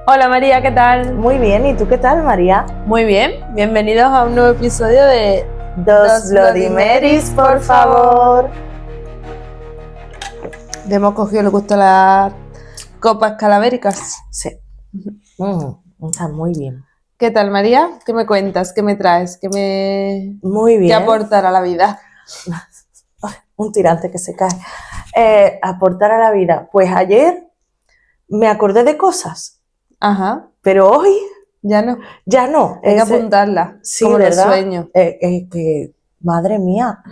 Hola María, ¿qué tal? Muy bien, ¿y tú qué tal, María? Muy bien, bienvenidos a un nuevo episodio de Dos Bloody Marys, por favor. Le hemos cogido el gusto a las copas calavéricas. Sí. Está muy bien. ¿Qué tal María? ¿Qué me cuentas? ¿Qué me traes? Muy ¿Qué bien. aportar a la vida? Un tirante que se cae. Aportar a la vida. Pues ayer me acordé de cosas, Ajá, pero hoy ya no. ya no. Hay que apuntarla, Sí, como los ¿verdad? sueños. Que, madre mía,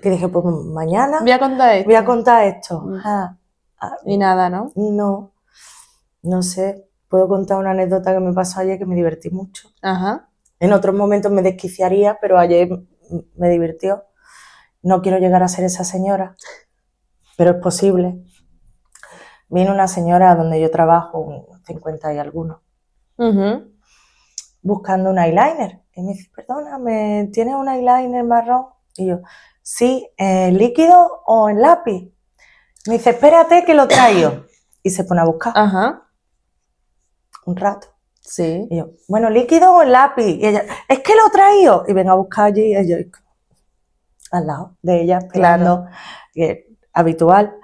que dije, pues mañana Voy a contar esto. voy a contar esto. Y nada, ¿no? No sé, puedo contar una anécdota que me pasó ayer que me divertí mucho. Ajá. En otros momentos me desquiciaría, pero ayer me divirtió. No quiero llegar a ser esa señora, pero es posible. Vino una señora donde yo trabajo, un 50 y algunos, buscando un eyeliner. Y me dice, perdóname, ¿tienes un eyeliner marrón? Y yo, sí, ¿líquido o en lápiz? Me dice, espérate que lo traigo. Y se pone a buscar Ajá. un rato. Sí. Y yo, bueno, ¿líquido o en lápiz? Y ella, es que lo traigo. Y vengo a buscar allí, y yo, al lado de ella, esperando, habitual.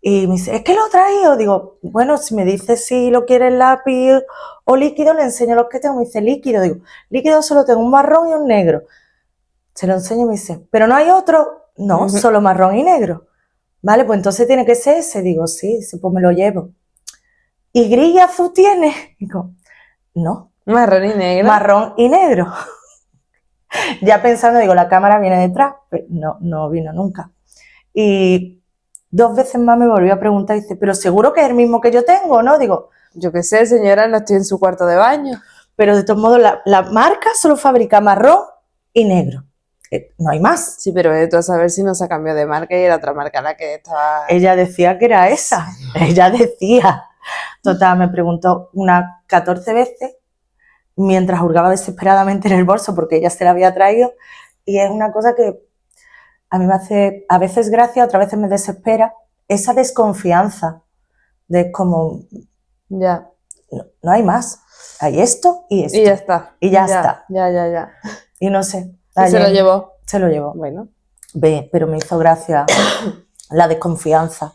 Y me dice, es que lo he traído. Digo, bueno, si me dice si lo quiere en lápiz o líquido, le enseño los que tengo. Me dice, líquido. Digo, líquido solo tengo un marrón y un negro. Se lo enseño y me dice, ¿pero no hay otro? No, solo marrón y negro. Vale, pues entonces tiene que ser ese. Digo, sí, pues me lo llevo. ¿Y gris y azul tiene? Digo, no. Marrón y negro. Marrón y negro. Ya pensando, digo, la cámara viene detrás, pero no vino nunca. Y 2 veces más me volvió a preguntar, dice, pero seguro que es el mismo que yo tengo, ¿no? Digo, yo qué sé, señora, no estoy en su cuarto de baño. Pero de todos modos, la marca solo fabrica marrón y negro. No hay más. Sí, pero tú a saber si no se ha cambiado de marca y era otra marca la que estaba... Ella decía que era esa. Ella decía. Total, me preguntó unas 14 veces mientras hurgaba desesperadamente en el bolso porque ella se la había traído. Y es una cosa que a mí me hace a veces gracia, otras veces me desespera. Esa desconfianza de como... Ya. No hay más. Hay esto y esto. Y ya está. Y ya está. Ya. Y no sé. ¿Y se lo llevó? Se lo llevó. Bueno. Pero me hizo gracia la desconfianza.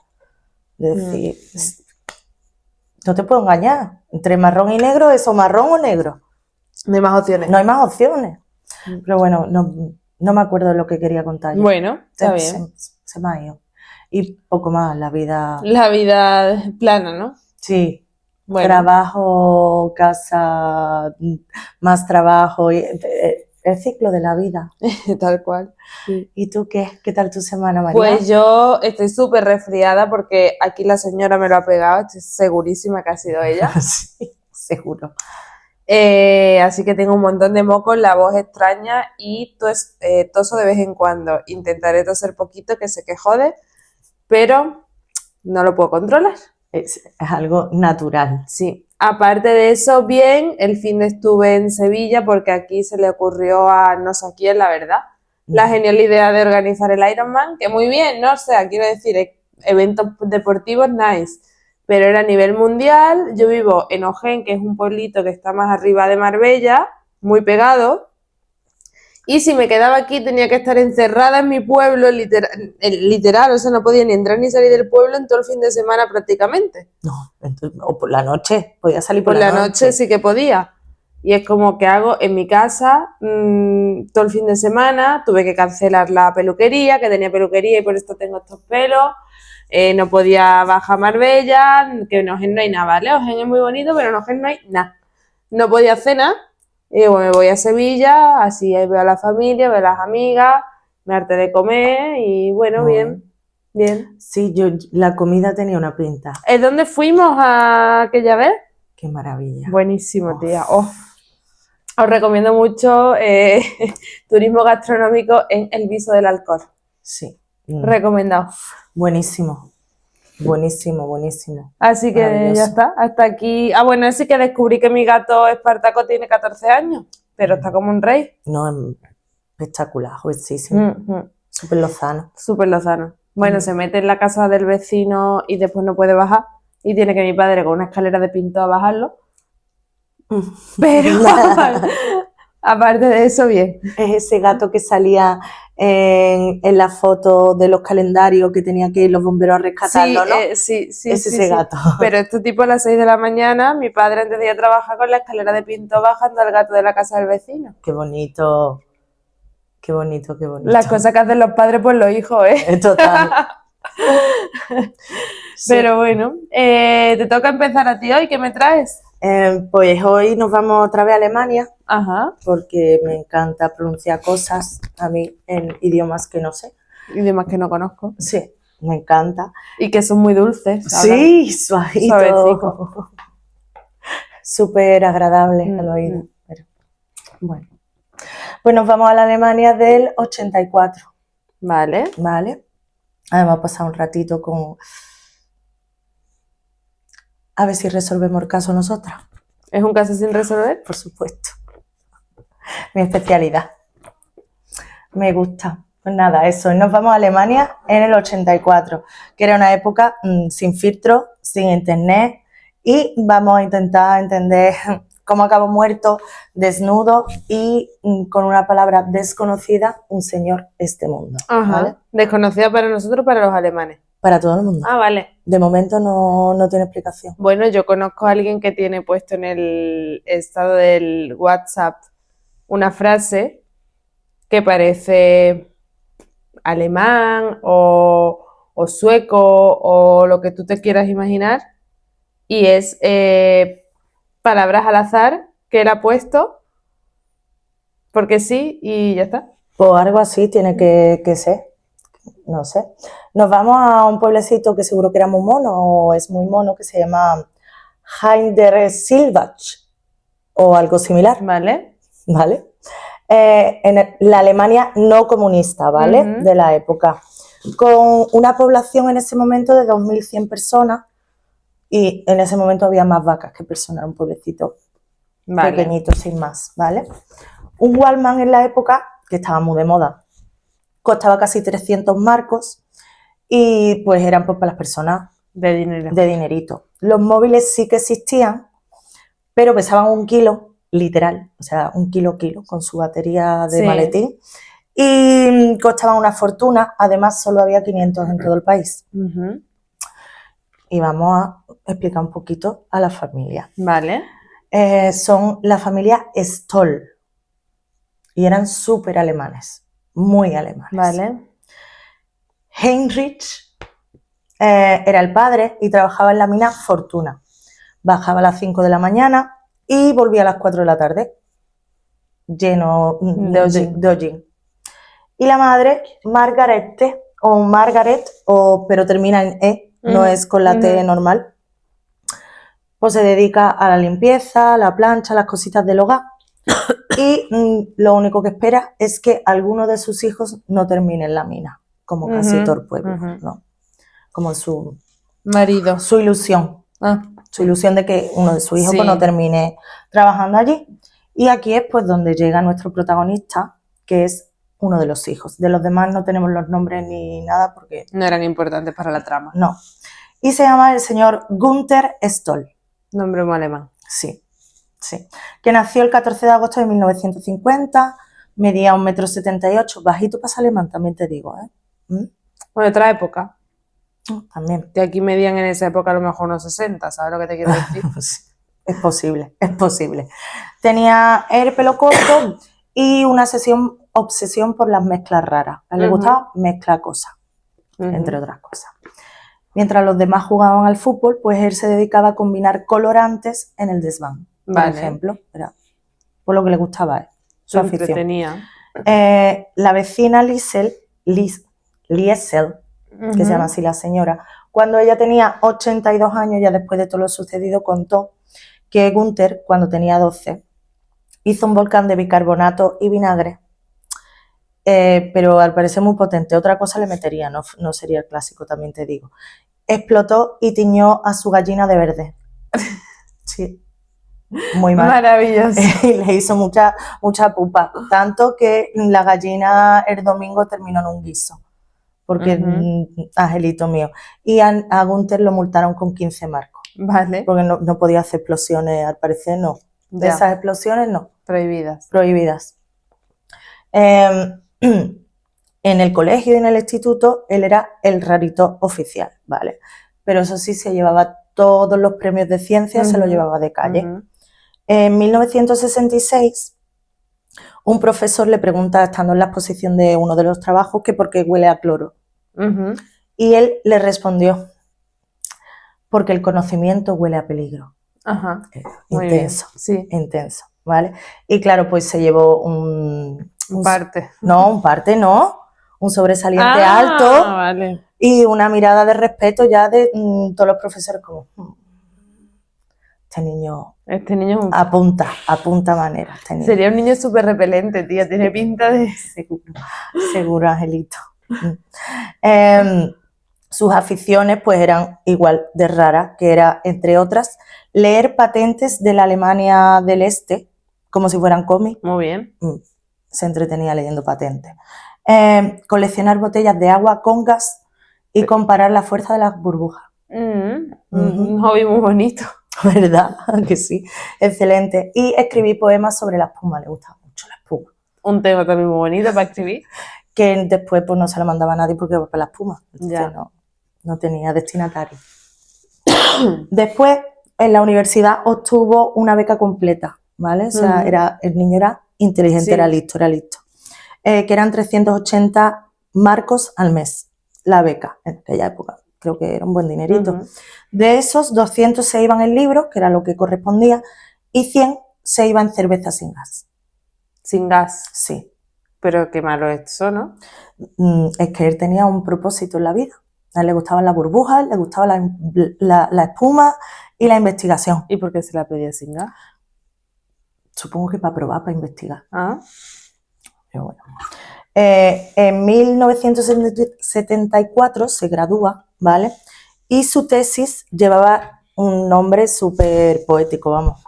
De decir, no te puedo engañar. Entre marrón y negro, ¿eso marrón o negro? No hay más opciones. No hay más opciones. Pero bueno, no me acuerdo de lo que quería contar yo. Bueno, está bien. Se me ha ido. Y poco más, la vida... La vida plana, ¿no? Sí. Bueno. Trabajo, casa, más trabajo, el ciclo de la vida. Tal cual. Sí. ¿Y tú qué? ¿Qué tal tu semana, María? Pues yo estoy súper resfriada porque aquí la señora me lo ha pegado, estoy segurísima que ha sido ella. Sí, seguro. Así que tengo un montón de mocos, la voz extraña y toso de vez en cuando. Intentaré toser poquito, que sé que jode, pero no lo puedo controlar. Es algo natural. Sí. Aparte de eso, bien, el fin de estuve en Sevilla porque aquí se le ocurrió a no sé quién, la verdad, la genial idea de organizar el Ironman, que muy bien, ¿no? O sea, quiero decir, eventos deportivos nice, pero era a nivel mundial. Yo vivo en Ojén, que es un pueblito que está más arriba de Marbella, muy pegado, y si me quedaba aquí tenía que estar encerrada en mi pueblo, literal, o sea, no podía ni entrar ni salir del pueblo en todo el fin de semana prácticamente. No, o por la noche, podía salir por la noche sí que podía. Y es como que hago en mi casa todo el fin de semana. Tuve que cancelar la peluquería, que tenía peluquería y por esto tengo estos pelos. No podía bajar a Marbella, que en Ojén no hay nada, ¿vale? Ojén es muy bonito, pero en Ojén no hay nada. No podía hacer nada. Y digo, me voy a Sevilla, así ahí veo a la familia, veo a las amigas, me harté de comer y bueno, bien. Sí, la comida tenía una pinta. ¿Dónde fuimos aquella vez? Qué maravilla. Buenísimo, tía. Os recomiendo mucho turismo gastronómico en El Viso del Alcor. Sí. Recomendado. Buenísimo. Así que ya está, hasta aquí. Bueno, sí que descubrí que mi gato Espartaco tiene 14 años, pero está como un rey. No, espectacular, jovencísimo. Súper lozano. Súper lozano. Bueno, se mete en la casa del vecino y después no puede bajar. y tiene que mi padre con una escalera de pinto a bajarlo. Pero aparte de eso, bien. Es ese gato que salía en la foto de los calendarios que tenía que ir los bomberos a rescatarlo, ¿no? Sí, Es ese gato. Pero esto tipo a las 6 de la mañana, mi padre antes de ir a trabajar con la escalera de pinto bajando al gato de la casa del vecino. Qué bonito, qué bonito, qué bonito. Las cosas que hacen los padres por los hijos, ¿eh? Total. Sí. Pero bueno, te toca empezar a ti hoy, ¿qué me traes? Pues hoy nos vamos otra vez a Alemania, Ajá, porque me encanta pronunciar cosas a mí en idiomas que no sé. idiomas que no conozco. Sí, me encanta. Y que son muy dulces. Sí, suavito. Suavecico. Súper agradable al oído. Pero, bueno, pues nos vamos a la Alemania del 84, Vale. ¿vale? Además, pasar un ratito con... A ver si resolvemos el caso nosotras. ¿Es un caso sin resolver? Por supuesto. Mi especialidad. Me gusta. Pues nada, eso. Nos vamos a Alemania en el 84, que era una época sin filtro, sin internet, y vamos a intentar entender cómo acabó muerto, desnudo y con una palabra desconocida, un señor este mundo. Ajá. ¿Vale? Desconocida para nosotros, para los alemanes. Para todo el mundo. Ah, vale. De momento no tiene explicación. Bueno, yo conozco a alguien que tiene puesto en el estado del WhatsApp una frase que parece alemán o sueco o lo que tú te quieras imaginar y es palabras al azar que él ha puesto porque sí y ya está. Pues algo así tiene que ser. No sé. Nos vamos a un pueblecito que seguro que era muy mono o es muy mono, que se llama Heindersilbach o algo similar, ¿Vale? ¿vale? En la Alemania no comunista, ¿vale? Ujú. De la época, con una población en ese momento de 2.100 personas y en ese momento había más vacas que personas, era un pueblecito Vale. pequeñito sin más, ¿vale? Un Wallman en la época, que estaba muy de moda, costaba casi 300 marcos y pues eran pues para las personas De dinero. de dinerito. Los móviles sí que existían, pero pesaban 1 kilo, literal, o sea, 1 kilo, con su batería de Sí. maletín, y costaban una fortuna, además solo había 500 en todo el país. Ujú. Y vamos a explicar un poquito a la familia. Vale. Son la familia Stoll, y eran súper alemanes, muy alemanes. Vale. Heinrich era el padre y trabajaba en la mina Fortuna. Bajaba a las 5 de la mañana y volvía a las 4 de la tarde, lleno De hollín. de hollín. Y la madre, Margarete, pero termina en E, no es con la T normal, pues se dedica a la limpieza, la plancha, las cositas del hogar. Y lo único que espera es que alguno de sus hijos no termine en la mina, como casi todo el pueblo, ¿no? Como su Marido. ilusión. Ah. Su ilusión de que uno de sus hijos Sí. pues, no termine trabajando allí. Y aquí es pues donde llega nuestro protagonista, que es uno de los hijos. De los demás no tenemos los nombres ni nada porque No eran importantes para la trama. no. Y se llama el señor Günther Stoll. Nombre muy alemán. Sí, sí. Que nació el 14 de agosto de 1950, medía 1,78 m, bajito para ser alemán, también te digo, ¿eh? Bueno, otra época. También. Que aquí medían en esa época a lo mejor unos 60, ¿sabes lo que te quiero decir? Es posible, es posible. Tenía el pelo corto y una obsesión por las mezclas raras. A él le gustaba mezclar cosas, entre otras cosas. Mientras los demás jugaban al fútbol, pues él se dedicaba a combinar colorantes en el desván, por ejemplo. Era por lo que le gustaba a él, su afición. Entretenía. La vecina Liesel, que se llama así la señora, cuando ella tenía 82 años, ya después de todo lo sucedido, contó que Günther, cuando tenía 12, hizo un volcán de bicarbonato y vinagre, pero al parecer muy potente. Otra cosa le metería, no sería el clásico, también te digo. Explotó y tiñó a su gallina de verde. Sí, muy mal. Maravilloso. Y le hizo mucha pupa, tanto que la gallina el domingo terminó en un guiso, porque angelito mío. Y a Günther lo multaron con 15 marcos. Vale, porque no podía hacer explosiones, al parecer no. De ya, esas explosiones no, prohibidas. prohibidas. En el colegio y en el instituto él era el rarito oficial, ¿vale? Pero eso sí, se llevaba todos los premios de ciencia, se los Ujú, llevaba de calle. ujú. En 1966, un profesor le pregunta, estando en la exposición de uno de los trabajos, que por qué huele a cloro. Ujú. Y él le respondió, porque el conocimiento huele a peligro. Ajá, muy Intenso, bien, sí, intenso, ¿vale? Y claro, pues se llevó un parte. un sobresaliente Ah, alto vale. y una mirada de respeto ya de todos los profesores como, este niño Este niño es un... apunta manera, este niño. Sería un niño súper repelente, tía, tiene pinta de... Seguro, Angelito. Sus aficiones pues eran igual de raras, que era, entre otras, leer patentes de la Alemania del Este, como si fueran cómics. Muy bien. Se entretenía leyendo patentes. Coleccionar botellas de agua con gas y comparar la fuerza de las burbujas. Un hobby muy bonito. ¿Verdad? Que sí. Excelente. Y escribí poemas sobre la espuma, le gustaba mucho la espuma. Un tema también muy bonito para escribir. Que después pues no se la mandaba a nadie porque iba para la espuma. Entonces Ya. no tenía destinatario. Después, en la universidad obtuvo una beca completa, ¿vale? O sea, el niño era inteligente, Sí. era listo. Que eran 380 marcos al mes, la beca, en aquella época. Creo que era un buen dinerito. De esos, 200 se iban en libros, que era lo que correspondía, y 100 se iban en cerveza sin gas. Sin gas. Sí. Pero qué malo es eso, ¿no? Es que él tenía un propósito en la vida. A él le gustaban las burbujas, le gustaba la espuma y la investigación. ¿Y por qué se la pedía sin gas? Supongo que para probar, para investigar. Ah. Pero bueno. En 1974 se gradúa, ¿vale? Y su tesis llevaba un nombre súper poético, vamos.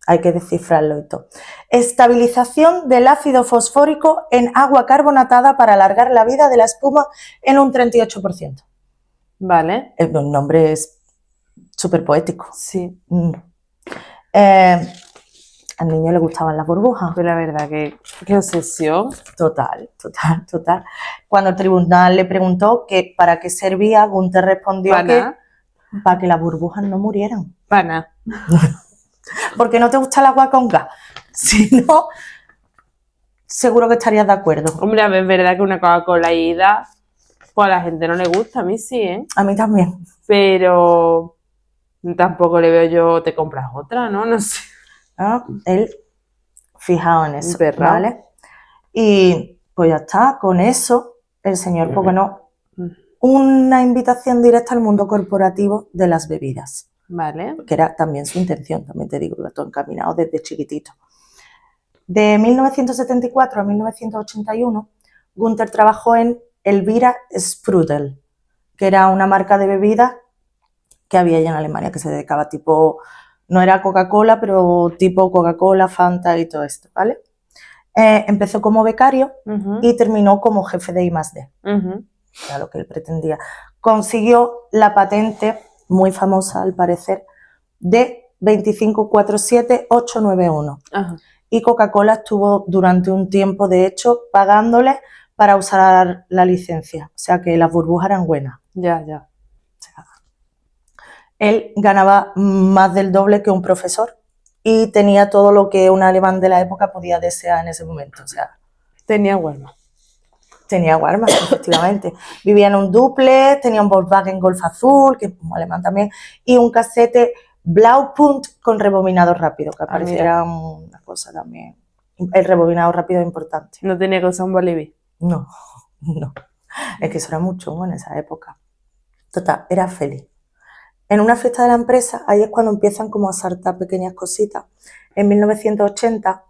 Hay que descifrarlo y todo. Estabilización del ácido fosfórico en agua carbonatada para alargar la vida de la espuma en un 38%. Vale. El nombre es súper poético. Sí. Al niño le gustaban las burbujas. Pero la verdad que qué obsesión. Total. Cuando el tribunal le preguntó que para qué servía, Gunther respondió que para que las burbujas no murieran. Pana. ¿Por qué no te gusta el agua con gas? Si no, seguro que estarías de acuerdo. Hombre, a ver, es verdad que una Coca-Cola ida, pues a la gente no le gusta, a mí sí, ¿eh? A mí también. Pero tampoco le veo yo, te compras otra, ¿no? No sé. Él fijado en eso, Emperrado. ¿vale? Y pues ya está, con eso, el señor, pues bueno, una invitación directa al mundo corporativo de las bebidas. Vale. Que era también su intención, también te digo, iba todo encaminado desde chiquitito. De 1974 a 1981, Gunther trabajó en Elvira Sprudel, que era una marca de bebida que había allá en Alemania, que se dedicaba tipo, no era Coca-Cola, pero tipo Coca-Cola, Fanta y todo esto, ¿vale? Empezó como becario y terminó como jefe de I+D, era lo que él pretendía. Consiguió la patente, muy famosa al parecer, de 2547891. Y Coca-Cola estuvo durante un tiempo, de hecho, pagándole para usar la licencia. O sea que las burbujas eran buenas. Ya. Él ganaba más del doble que un profesor y tenía todo lo que un alemán de la época podía desear en ese momento. O sea, tenía Walmart. Tenía Walmart, efectivamente. Vivía en un dúplex, tenía un Volkswagen Golf azul, que es como alemán también, y un casete Blaupunkt con rebobinado rápido, que apareciera una cosa también. El rebobinado rápido es importante. ¿No tenía que usar un Boliví? No. Es que eso era mucho en esa época. Total, era feliz. En una fiesta de la empresa, ahí es cuando empiezan como a saltar pequeñas cositas. En 1980,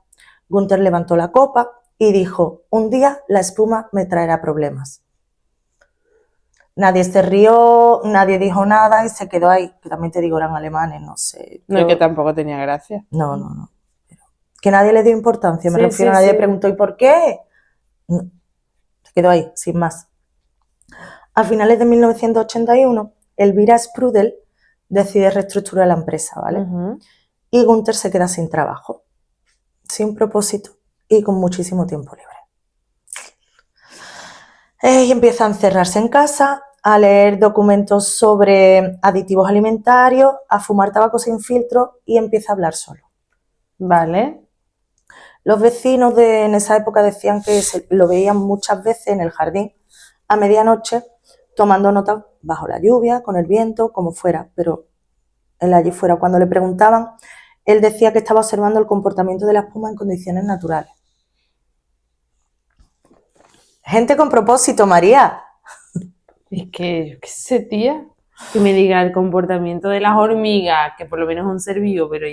Gunther levantó la copa y dijo, un día la espuma me traerá problemas. Nadie se rió, nadie dijo nada y se quedó ahí. Que también te digo, eran alemanes, no sé. No, que tampoco tenía gracia. No. Que nadie le dio importancia, me refiero, nadie preguntó, ¿y por qué? No. Se quedó ahí, sin más. A finales de 1981, Elvira Sprudel decide reestructurar la empresa, ¿vale? Ujú. Y Gunther se queda sin trabajo, sin propósito y con muchísimo tiempo libre. Y empieza a encerrarse en casa, a leer documentos sobre aditivos alimentarios, a fumar tabaco sin filtro y empieza a hablar solo. Vale. Los vecinos en esa época decían que lo veían muchas veces en el jardín a medianoche tomando notas bajo la lluvia, con el viento, como fuera, pero él allí fuera. Cuando le preguntaban, él decía que estaba observando el comportamiento de la espuma en condiciones naturales. Gente con propósito, María. Es que, yo qué sé, tía, que me diga el comportamiento de las hormigas, que por lo menos es un ser vivo, pero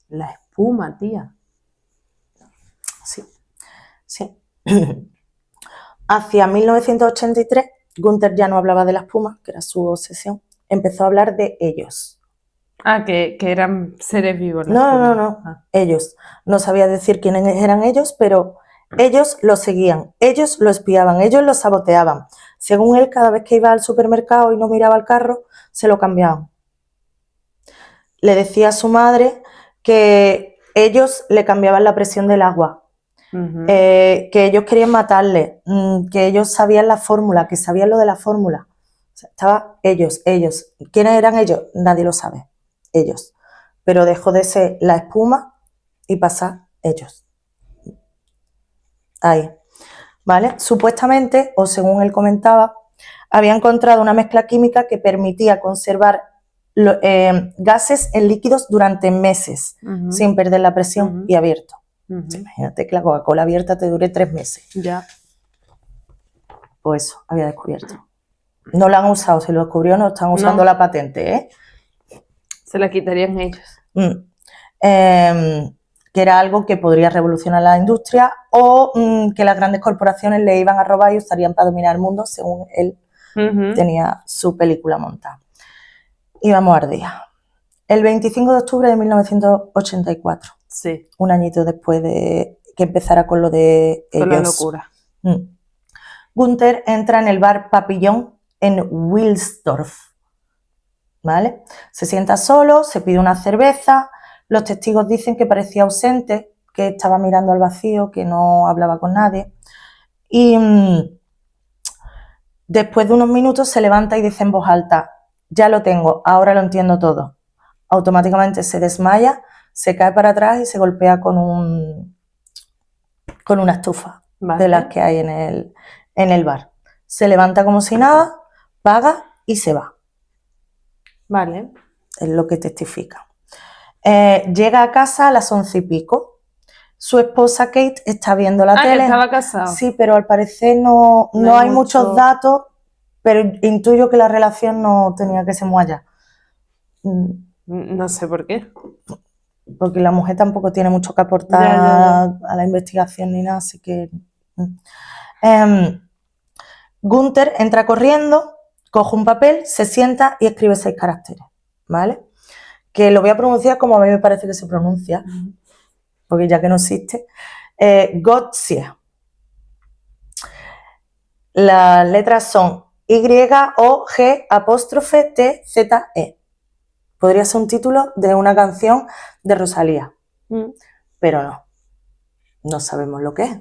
la espuma, tía. Sí, sí. Hacia 1983, Gunther ya no hablaba de la espuma, que era su obsesión. Empezó a hablar de ellos. Ah, que eran seres vivos la No, espuma. no, no, Ah. ellos. No sabía decir quiénes eran ellos, pero ellos lo seguían, ellos lo espiaban, ellos lo saboteaban. Según él, cada vez que iba al supermercado y no miraba el carro, se lo cambiaban. Le decía a su madre que ellos le cambiaban la presión del agua, Ujú. que ellos querían matarle, que ellos sabían la fórmula, que sabían lo de la fórmula. O sea, estaba ellos. ¿Quiénes eran ellos? Nadie lo sabe. Ellos. Pero dejó de ser la espuma y pasar ellos. Ahí. ¿Vale? Supuestamente, o según él comentaba, había encontrado una mezcla química que permitía conservar gases en líquidos durante meses, Ujú. sin perder la presión Ujú. y abierto. Ujú. Imagínate que la Coca-Cola abierta te dure 3 meses. Ya. Pues eso, había descubierto. No la han usado, se lo descubrió, no están usando No. la patente, ¿eh? Se la quitarían ellos. Que era algo que podría revolucionar la industria o que las grandes corporaciones le iban a robar y usarían para dominar el mundo, según él Ujú. tenía su película montada. Y vamos al día. El 25 de octubre de 1984, Sí, un añito después de que empezara con lo de con la ellos. locura. Gunther entra en el bar Papillon en Wilsdorf, ¿vale? Se sienta solo, se pide una cerveza, los testigos dicen que parecía ausente, que estaba mirando al vacío, que no hablaba con nadie. Y después de unos minutos se levanta y dice en voz alta: ya lo tengo, ahora lo entiendo todo. Automáticamente se desmaya, se cae para atrás y se golpea con una estufa Vale. de las que hay en el bar. Se levanta como si nada, paga y se va. Vale. Es lo que testifica. Llega a casa a las 11 y pico. Su esposa Kate está viendo la tele. Que estaba casado. Sí, pero al parecer no hay muchos datos, pero intuyo que la relación no tenía que ser muy allá. No sé por qué. Porque la mujer tampoco tiene mucho que aportar Ya. a la investigación ni nada, así que... Gunther entra corriendo, coge un papel, se sienta y escribe 6 caracteres, ¿vale? Que lo voy a pronunciar como a mí me parece que se pronuncia, porque ya que no existe. Gotzie. Las letras son Y-O-G-T-Z-E. Podría ser un título de una canción de Rosalía, pero no sabemos lo que es.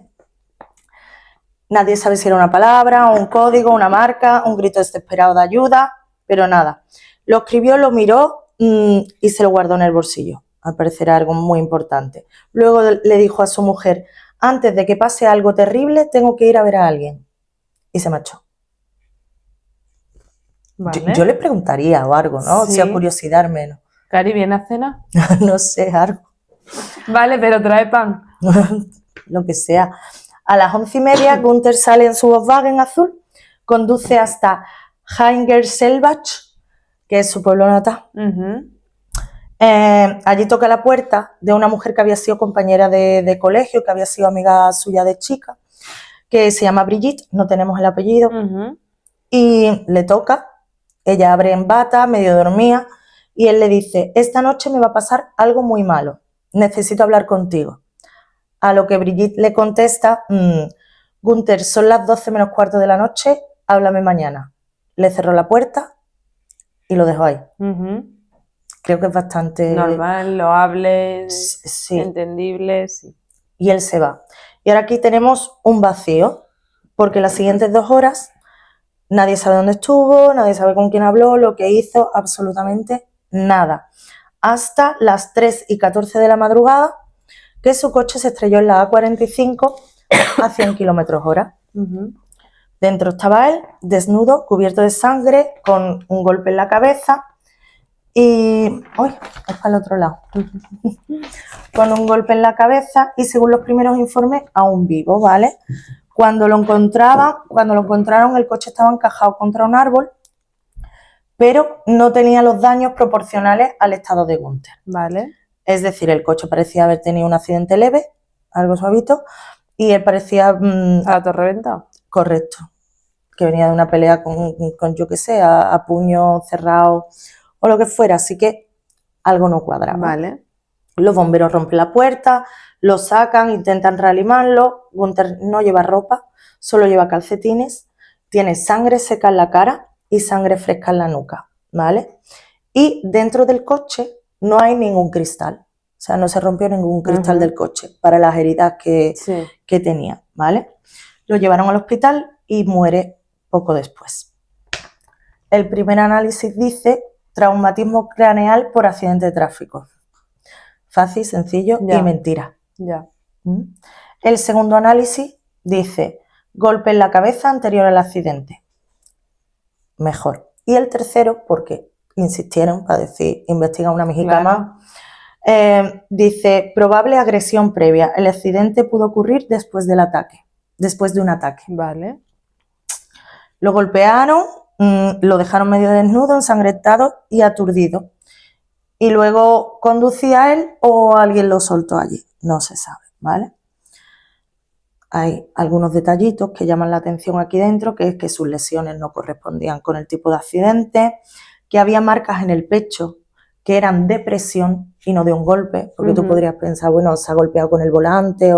Nadie sabe si era una palabra, un código, una marca, un grito desesperado de ayuda, pero nada. Lo escribió, lo miró y se lo guardó en el bolsillo. Al parecer era algo muy importante. Luego le dijo a su mujer: antes de que pase algo terrible, tengo que ir a ver a alguien. Y se marchó. Vale. Yo le preguntaría o algo, ¿no? Sí. O sea, curiosidad al menos. Cari, ¿viene a cenar? No sé, algo. Vale, pero trae pan. Lo que sea. A las 11:30, Gunther sale en su Volkswagen azul, conduce hasta Heingerselbach, que es su pueblo natal. Allí toca la puerta de una mujer que había sido compañera de colegio, que había sido amiga suya de chica, que se llama Brigitte, no tenemos el apellido, y le toca. Ella abre en bata, medio dormida, y él le dice: esta noche me va a pasar algo muy malo, necesito hablar contigo. A lo que Brigitte le contesta: Gunther, son las 12 menos cuarto de la noche, háblame mañana. Le cerró la puerta y lo dejó ahí. creo que es bastante Normal, loable, sí. entendible, sí. Y él se va. Y ahora aquí tenemos un vacío, porque las siguientes 2 horas nadie sabe dónde estuvo, nadie sabe con quién habló, lo que hizo, absolutamente nada. Hasta las 3:14 de la madrugada, que su coche se estrelló en la A45 a 100 km/h. Dentro estaba él, desnudo, cubierto de sangre, con un golpe en la cabeza y... ¡Uy! Es para el otro lado. Con un golpe en la cabeza y, según los primeros informes, aún vivo, ¿vale? Cuando lo encontraron, el coche estaba encajado contra un árbol, pero no tenía los daños proporcionales al estado de Gunther. Vale. Es decir, el coche parecía haber tenido un accidente leve, algo suavito, y él parecía... ¿Estaba todo reventado? Correcto. Que venía de una pelea con yo qué sé, a puño cerrado o lo que fuera, así que algo no cuadraba. Vale. Los bomberos rompen la puerta, lo sacan, intentan reanimarlo. Gunther no lleva ropa, solo lleva calcetines, tiene sangre seca en la cara y sangre fresca en la nuca, ¿vale? Y dentro del coche no hay ningún cristal, o sea, no se rompió ningún cristal del coche para las heridas que tenía, ¿vale? Lo llevaron al hospital y muere poco después. El primer análisis dice traumatismo craneal por accidente de tráfico. Fácil, sencillo y mentira. El segundo análisis dice golpe en la cabeza anterior al accidente. Mejor. Y el tercero, porque insistieron para decir investiga una mijica más, dice probable agresión previa. El accidente pudo ocurrir después de un ataque. Vale. Lo golpearon, lo dejaron medio desnudo, ensangrentado y aturdido. Y luego conducía él o alguien lo soltó allí. No se sabe, ¿vale? Hay algunos detallitos que llaman la atención aquí dentro, que es que sus lesiones no correspondían con el tipo de accidente, que había marcas en el pecho que eran de presión y no de un golpe, porque tú podrías pensar, bueno, se ha golpeado con el volante,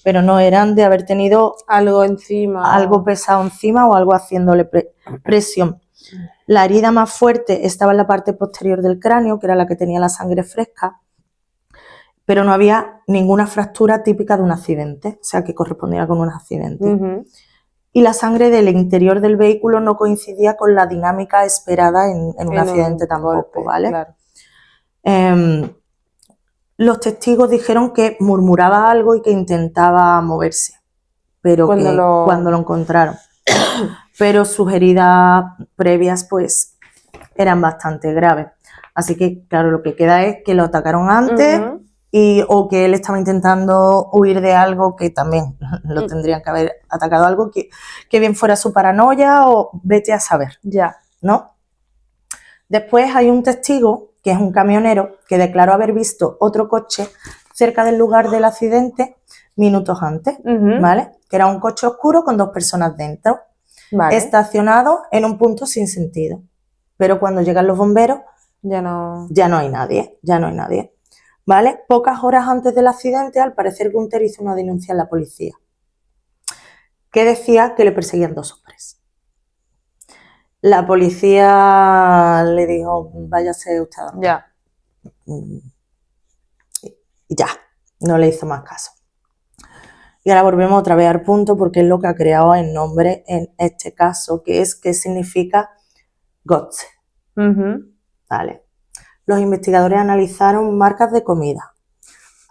pero no, eran de haber tenido algo encima, algo pesado encima o algo haciéndole presión. La herida más fuerte estaba en la parte posterior del cráneo, que era la que tenía la sangre fresca, pero no había ninguna fractura típica de un accidente, o sea, que correspondía con un accidente. Y la sangre del interior del vehículo no coincidía con la dinámica esperada en un accidente tampoco, golpe, ¿vale? Claro. Los testigos dijeron que murmuraba algo y que intentaba moverse, pero cuando lo encontraron. Pero sus heridas previas, pues, eran bastante graves. Así que, claro, lo que queda es que lo atacaron antes o que él estaba intentando huir de algo que también lo tendrían que haber atacado, algo que bien fuera su paranoia o vete a saber, ¿no? Después hay un testigo, que es un camionero, que declaró haber visto otro coche cerca del lugar del accidente minutos antes, ¿vale? Que era un coche oscuro con 2 personas dentro, estacionado en un punto sin sentido. Pero cuando llegan los bomberos, ya no hay nadie, ¿vale? Pocas horas antes del accidente, al parecer, Gunther hizo una denuncia en la policía, que decía que le perseguían 2 hombres. La policía le dijo, váyase usted a dormir. Ya, no le hizo más caso. Y ahora volvemos otra vez al punto, porque es lo que ha creado el nombre en este caso, que es ¿qué significa Gotze? Vale. Los investigadores analizaron marcas de comida,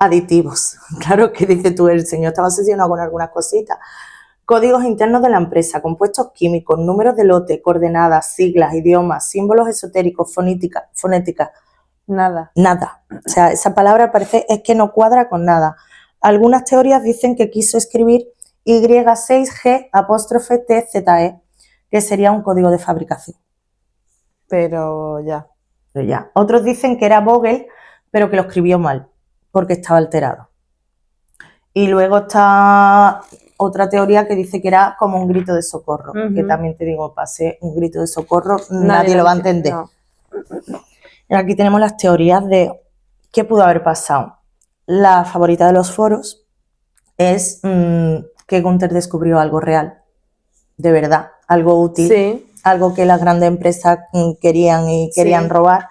aditivos. Claro que dices tú, el señor estaba obsesionado con algunas cositas. Códigos internos de la empresa, compuestos químicos, números de lote, coordenadas, siglas, idiomas, símbolos esotéricos, fonética. Nada. O sea, esa palabra parece es que no cuadra con nada. Algunas teorías dicen que quiso escribir Y6G''TZE, que sería un código de fabricación. Pero ya. Otros dicen que era Vogel, pero que lo escribió mal, porque estaba alterado. Y luego está otra teoría que dice que era como un grito de socorro, que también te digo, pase un grito de socorro, nadie lo va a entender. No. Y aquí tenemos las teorías de qué pudo haber pasado. La favorita de los foros es que Gunther descubrió algo real, de verdad, algo útil, algo que las grandes empresas querían robar,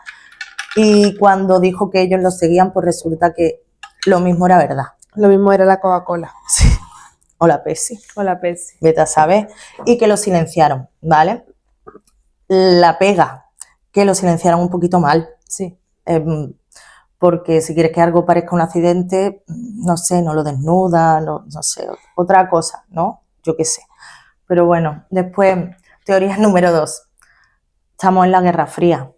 Y cuando dijo que ellos lo seguían, pues resulta que lo mismo era verdad. Lo mismo era la Coca-Cola. Sí. O la Pepsi. O la Pepsi. Vete a saber. Y que lo silenciaron, ¿vale? La pega, que lo silenciaron un poquito mal. Sí. Porque si quieres que algo parezca un accidente, no sé, no lo desnuda, no sé, otra cosa, ¿no? Yo qué sé. Pero bueno, después, teoría número 2. Estamos en la Guerra Fría,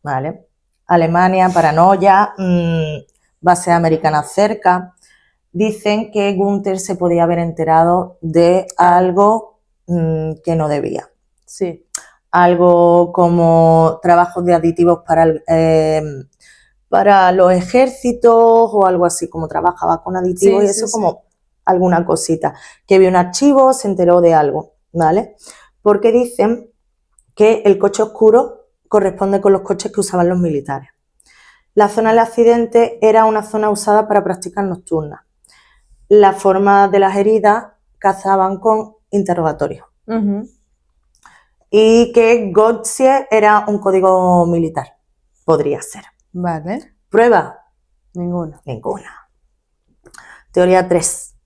¿vale? Alemania, paranoia, bases americanas cerca. Dicen que Gunther se podía haber enterado de algo que no debía. Sí. Algo como trabajos de aditivos para los ejércitos o algo así, como trabajaba con aditivos Sí, y eso sí, como alguna cosita. Que vio un archivo, se enteró de algo, ¿vale? Porque dicen que el coche oscuro corresponde con los coches que usaban los militares. La zona del accidente era una zona usada para prácticas nocturnas. La forma de las heridas cazaban con interrogatorios. Uh-huh. Y que Gotze era un código militar. Podría ser. Vale. ¿Prueba? Ninguna. Ninguna. Teoría 3.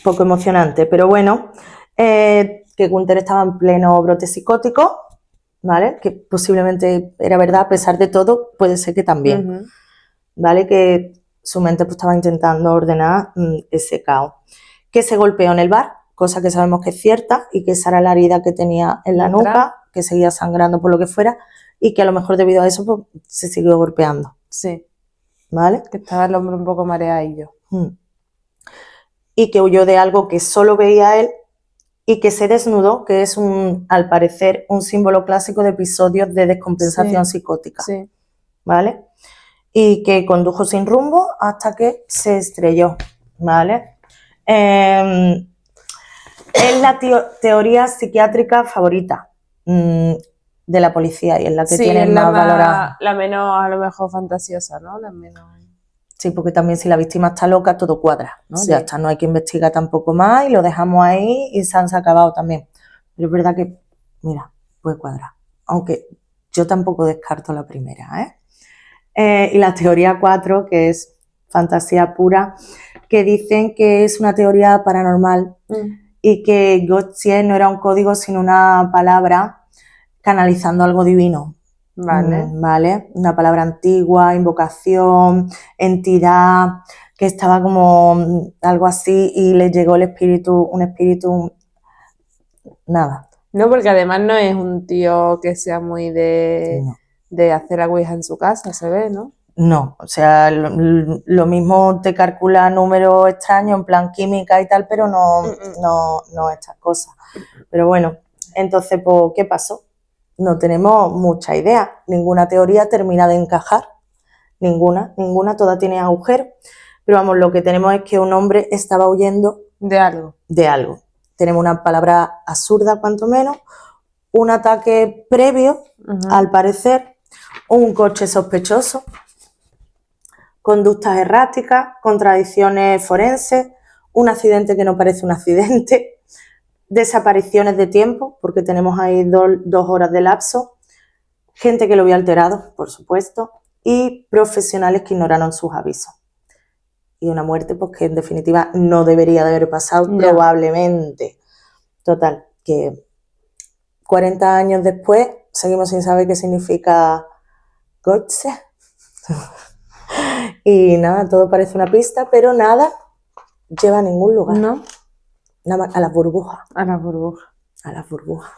Poco emocionante, pero bueno, que Gunther estaba en pleno brote psicótico, ¿vale? Que posiblemente era verdad, a pesar de todo, puede ser que también, Uh-huh. ¿vale? Que su mente pues, estaba intentando ordenar ese caos. Que se golpeó en el bar, cosa que sabemos que es cierta, y que esa era la herida que tenía en la nuca, que seguía sangrando por lo que fuera, y que a lo mejor debido a eso pues, se siguió golpeando. Sí. ¿Vale? Que estaba el hombre un poco mareadillo. Y que huyó de algo que solo veía él y que se desnudó, que es al parecer un símbolo clásico de episodios de descompensación psicótica. Sí. ¿Vale? Y que condujo sin rumbo hasta que se estrelló, ¿vale? Es la teoría psiquiátrica favorita de la policía y es la que tiene más valorada. La menos, a lo mejor, fantasiosa, ¿no? La menos... Sí, porque también si la víctima está loca, todo cuadra, ¿no? Sí. Ya está, no hay que investigar tampoco más y lo dejamos ahí y se han acabado también. Pero es verdad que, mira, puede cuadrar. Aunque yo tampoco descarto la primera, y la teoría 4, que es fantasía pura, que dicen que es una teoría paranormal y que Gotye no era un código sino una palabra canalizando algo divino. Vale. Vale, una palabra antigua, invocación, entidad, que estaba como algo así y le llegó un espíritu, nada. No, porque además no es un tío que sea muy de hacer la ouija en su casa, se ve, ¿no? No, o sea, lo mismo te calcula números extraños en plan química y tal, pero no estas cosas. Pero bueno, entonces, pues, ¿qué pasó? No tenemos mucha idea, ninguna teoría termina de encajar, ninguna, toda tiene agujeros, pero vamos, lo que tenemos es que un hombre estaba huyendo de algo. Tenemos una palabra absurda, cuanto menos, un ataque previo, al parecer, un coche sospechoso, conductas erráticas, contradicciones forenses, un accidente que no parece un accidente, desapariciones de tiempo, porque tenemos ahí 2 horas de lapso, gente que lo vio alterado, por supuesto, y profesionales que ignoraron sus avisos. Y una muerte pues que en definitiva no debería de haber pasado, probablemente. Total, que 40 años después seguimos sin saber qué significa Gotze. Y nada, todo parece una pista, pero nada lleva a ningún lugar. No. Nada más a las burbujas. A las burbujas. A las burbujas.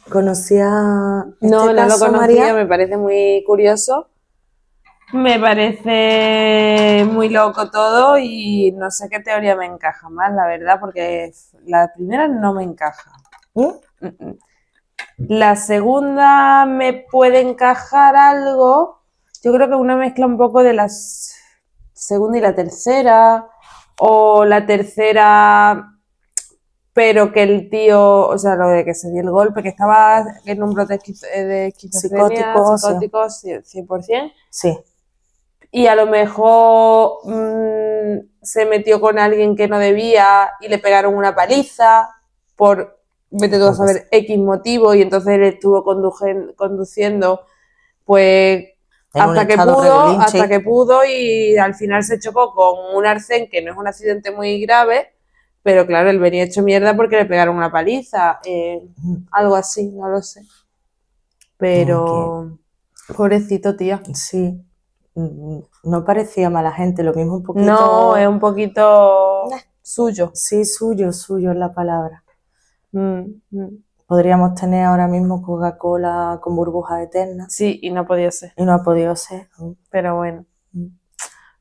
¿Conocía no caso, lo conocía, María? Me parece muy curioso. Me parece muy loco todo y no sé qué teoría me encaja más, la verdad, porque la primera no me encaja. La segunda me puede encajar algo. Yo creo que una mezcla un poco de la segunda y la tercera, o la tercera, pero que el tío, o sea, lo de que se dio el golpe, que estaba en un brote de esquizofrenia, psicótico, sí. 100%. Sí. Y a lo mejor se metió con alguien que no debía y le pegaron una paliza por vete tú a saber X motivo, y entonces él estuvo conduciendo, pues En un hasta estado regulinchi. que pudo, y al final se chocó con un arcén, que no es un accidente muy grave, pero claro, él venía hecho mierda porque le pegaron una paliza, algo así, no lo sé. Pero, pobrecito, tía. Sí, no parecía mala gente, lo mismo un poquito... No, es un poquito suyo. Sí, suyo es la palabra. Mm, mm. Podríamos tener ahora mismo Coca-Cola con burbujas eternas Sí, y no podía ser, y no ha podido ser. pero bueno.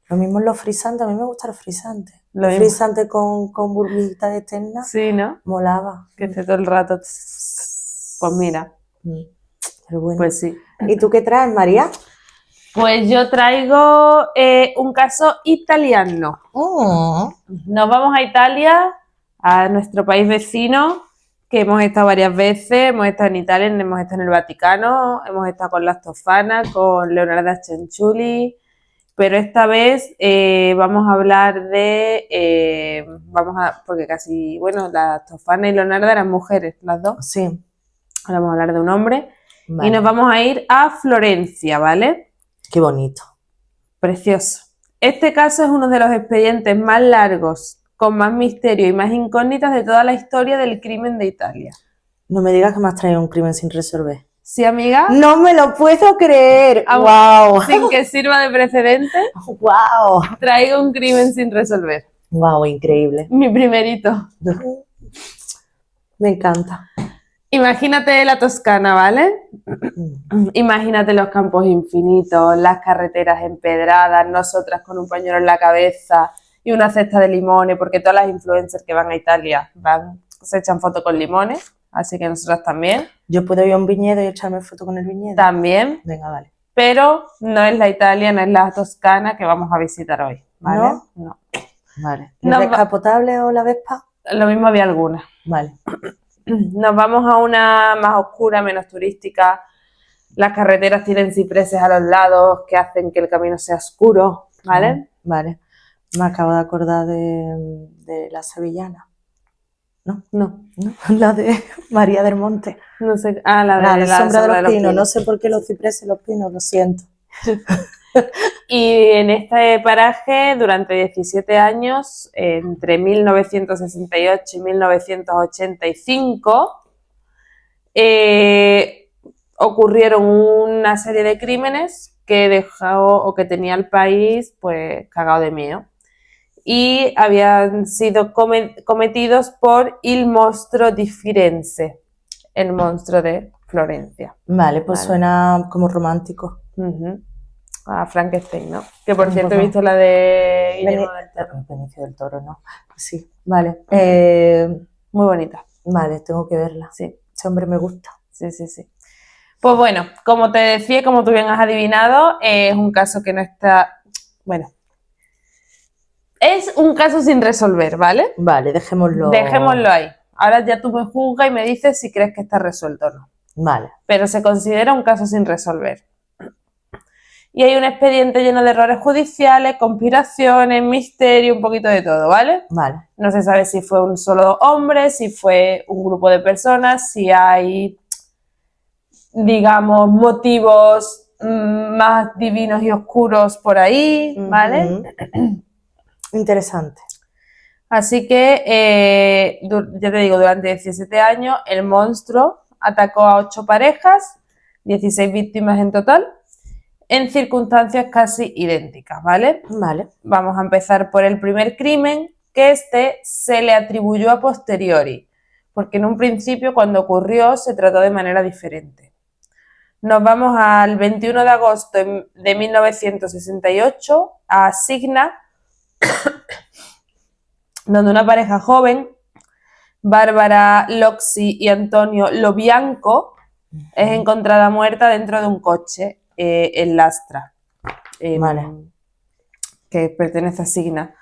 Lo mismo en los frisantes, a mí me gustan los frisantes. Lo Los mismo. frisantes con burbujitas eternas, Sí, ¿no? molaba. Que esté todo el rato. Pues mira, Pero bueno. pues sí. ¿Y tú qué traes, María? Pues yo traigo un caso italiano. Nos vamos a Italia, a nuestro país vecino, que hemos estado varias veces. Hemos estado en Italia, hemos estado en el Vaticano, hemos estado con las Tofanas, con Leonardo Cenciulli, pero esta vez vamos a hablar de, porque casi, bueno, las Tofana y Leonardo eran mujeres, las dos. Sí. Ahora vamos a hablar de un hombre. Vale. Y nos vamos a ir a Florencia, ¿vale? Qué bonito. Precioso. Este caso es uno de los expedientes más largos, con más misterio y más incógnitas de toda la historia del crimen de Italia. No me digas que me has traído un crimen sin resolver. ¿Sí, amiga? ¡No me lo puedo creer! Aún ¡Wow! sin que sirva de precedente, ¡Wow! traigo un crimen sin resolver. ¡Wow! Increíble. Mi primerito. Me encanta. Imagínate la Toscana, ¿vale? Imagínate los campos infinitos, las carreteras empedradas, nosotras con un pañuelo en la cabeza y una cesta de limones, porque todas las influencers que van a Italia se echan fotos con limones, así que nosotras también. ¿Yo puedo ir a un viñedo y echarme foto con el viñedo? También. Venga, vale. Pero no es la Italia, no es la Toscana que vamos a visitar hoy, ¿vale? ¿No? No. Vale. ¿La descapotable o la Vespa? Lo mismo había algunas. Vale. Nos vamos a una más oscura, menos turística. Las carreteras tienen cipreses a los lados que hacen que el camino sea oscuro, ¿vale? Vale. Me acabo de acordar de la sevillana. ¿No? No. La de María del Monte. No sé. Ah, la La sombra de los pinos. No sé por qué los cipreses y los pinos, lo siento. Y en este paraje, durante 17 años, entre 1968 y 1985, ocurrieron una serie de crímenes que que tenía el país pues cagado de miedo. Y habían sido cometidos por il mostro di Firenze, el monstruo de Florencia. Vale, pues suena como romántico. A Frankenstein, ¿no? Que por cierto he visto la de Guillermo del Toro. Benicio del Toro, ¿no? Sí, vale. Muy bonita. Vale, tengo que verla. Sí. Ese hombre me gusta. Sí, sí, sí. Pues bueno, como te decía, como tú bien has adivinado, es un caso que no está... Bueno, es un caso sin resolver, ¿vale? Vale, dejémoslo. Dejémoslo ahí. Ahora ya tú me juzgas y me dices si crees que está resuelto o no. Vale. Pero se considera un caso sin resolver. Y hay un expediente lleno de errores judiciales, conspiraciones, misterio, un poquito de todo, ¿vale? Vale. No se sabe si fue un solo hombre, si fue un grupo de personas, si hay, digamos, motivos más divinos y oscuros por ahí, ¿vale? Interesante. Así que, ya te digo, durante 17 años el monstruo atacó a 8 parejas, 16 víctimas en total, en circunstancias casi idénticas, ¿vale? Vale. Vamos a empezar por el primer crimen, que se le atribuyó a posteriori, porque en un principio cuando ocurrió se trató de manera diferente. Nos vamos al 21 de agosto de 1968 a Signa, donde una pareja joven, Bárbara Loxi y Antonio Lobianco, es encontrada muerta dentro de un coche en Lastra, Vale. que pertenece a Signa.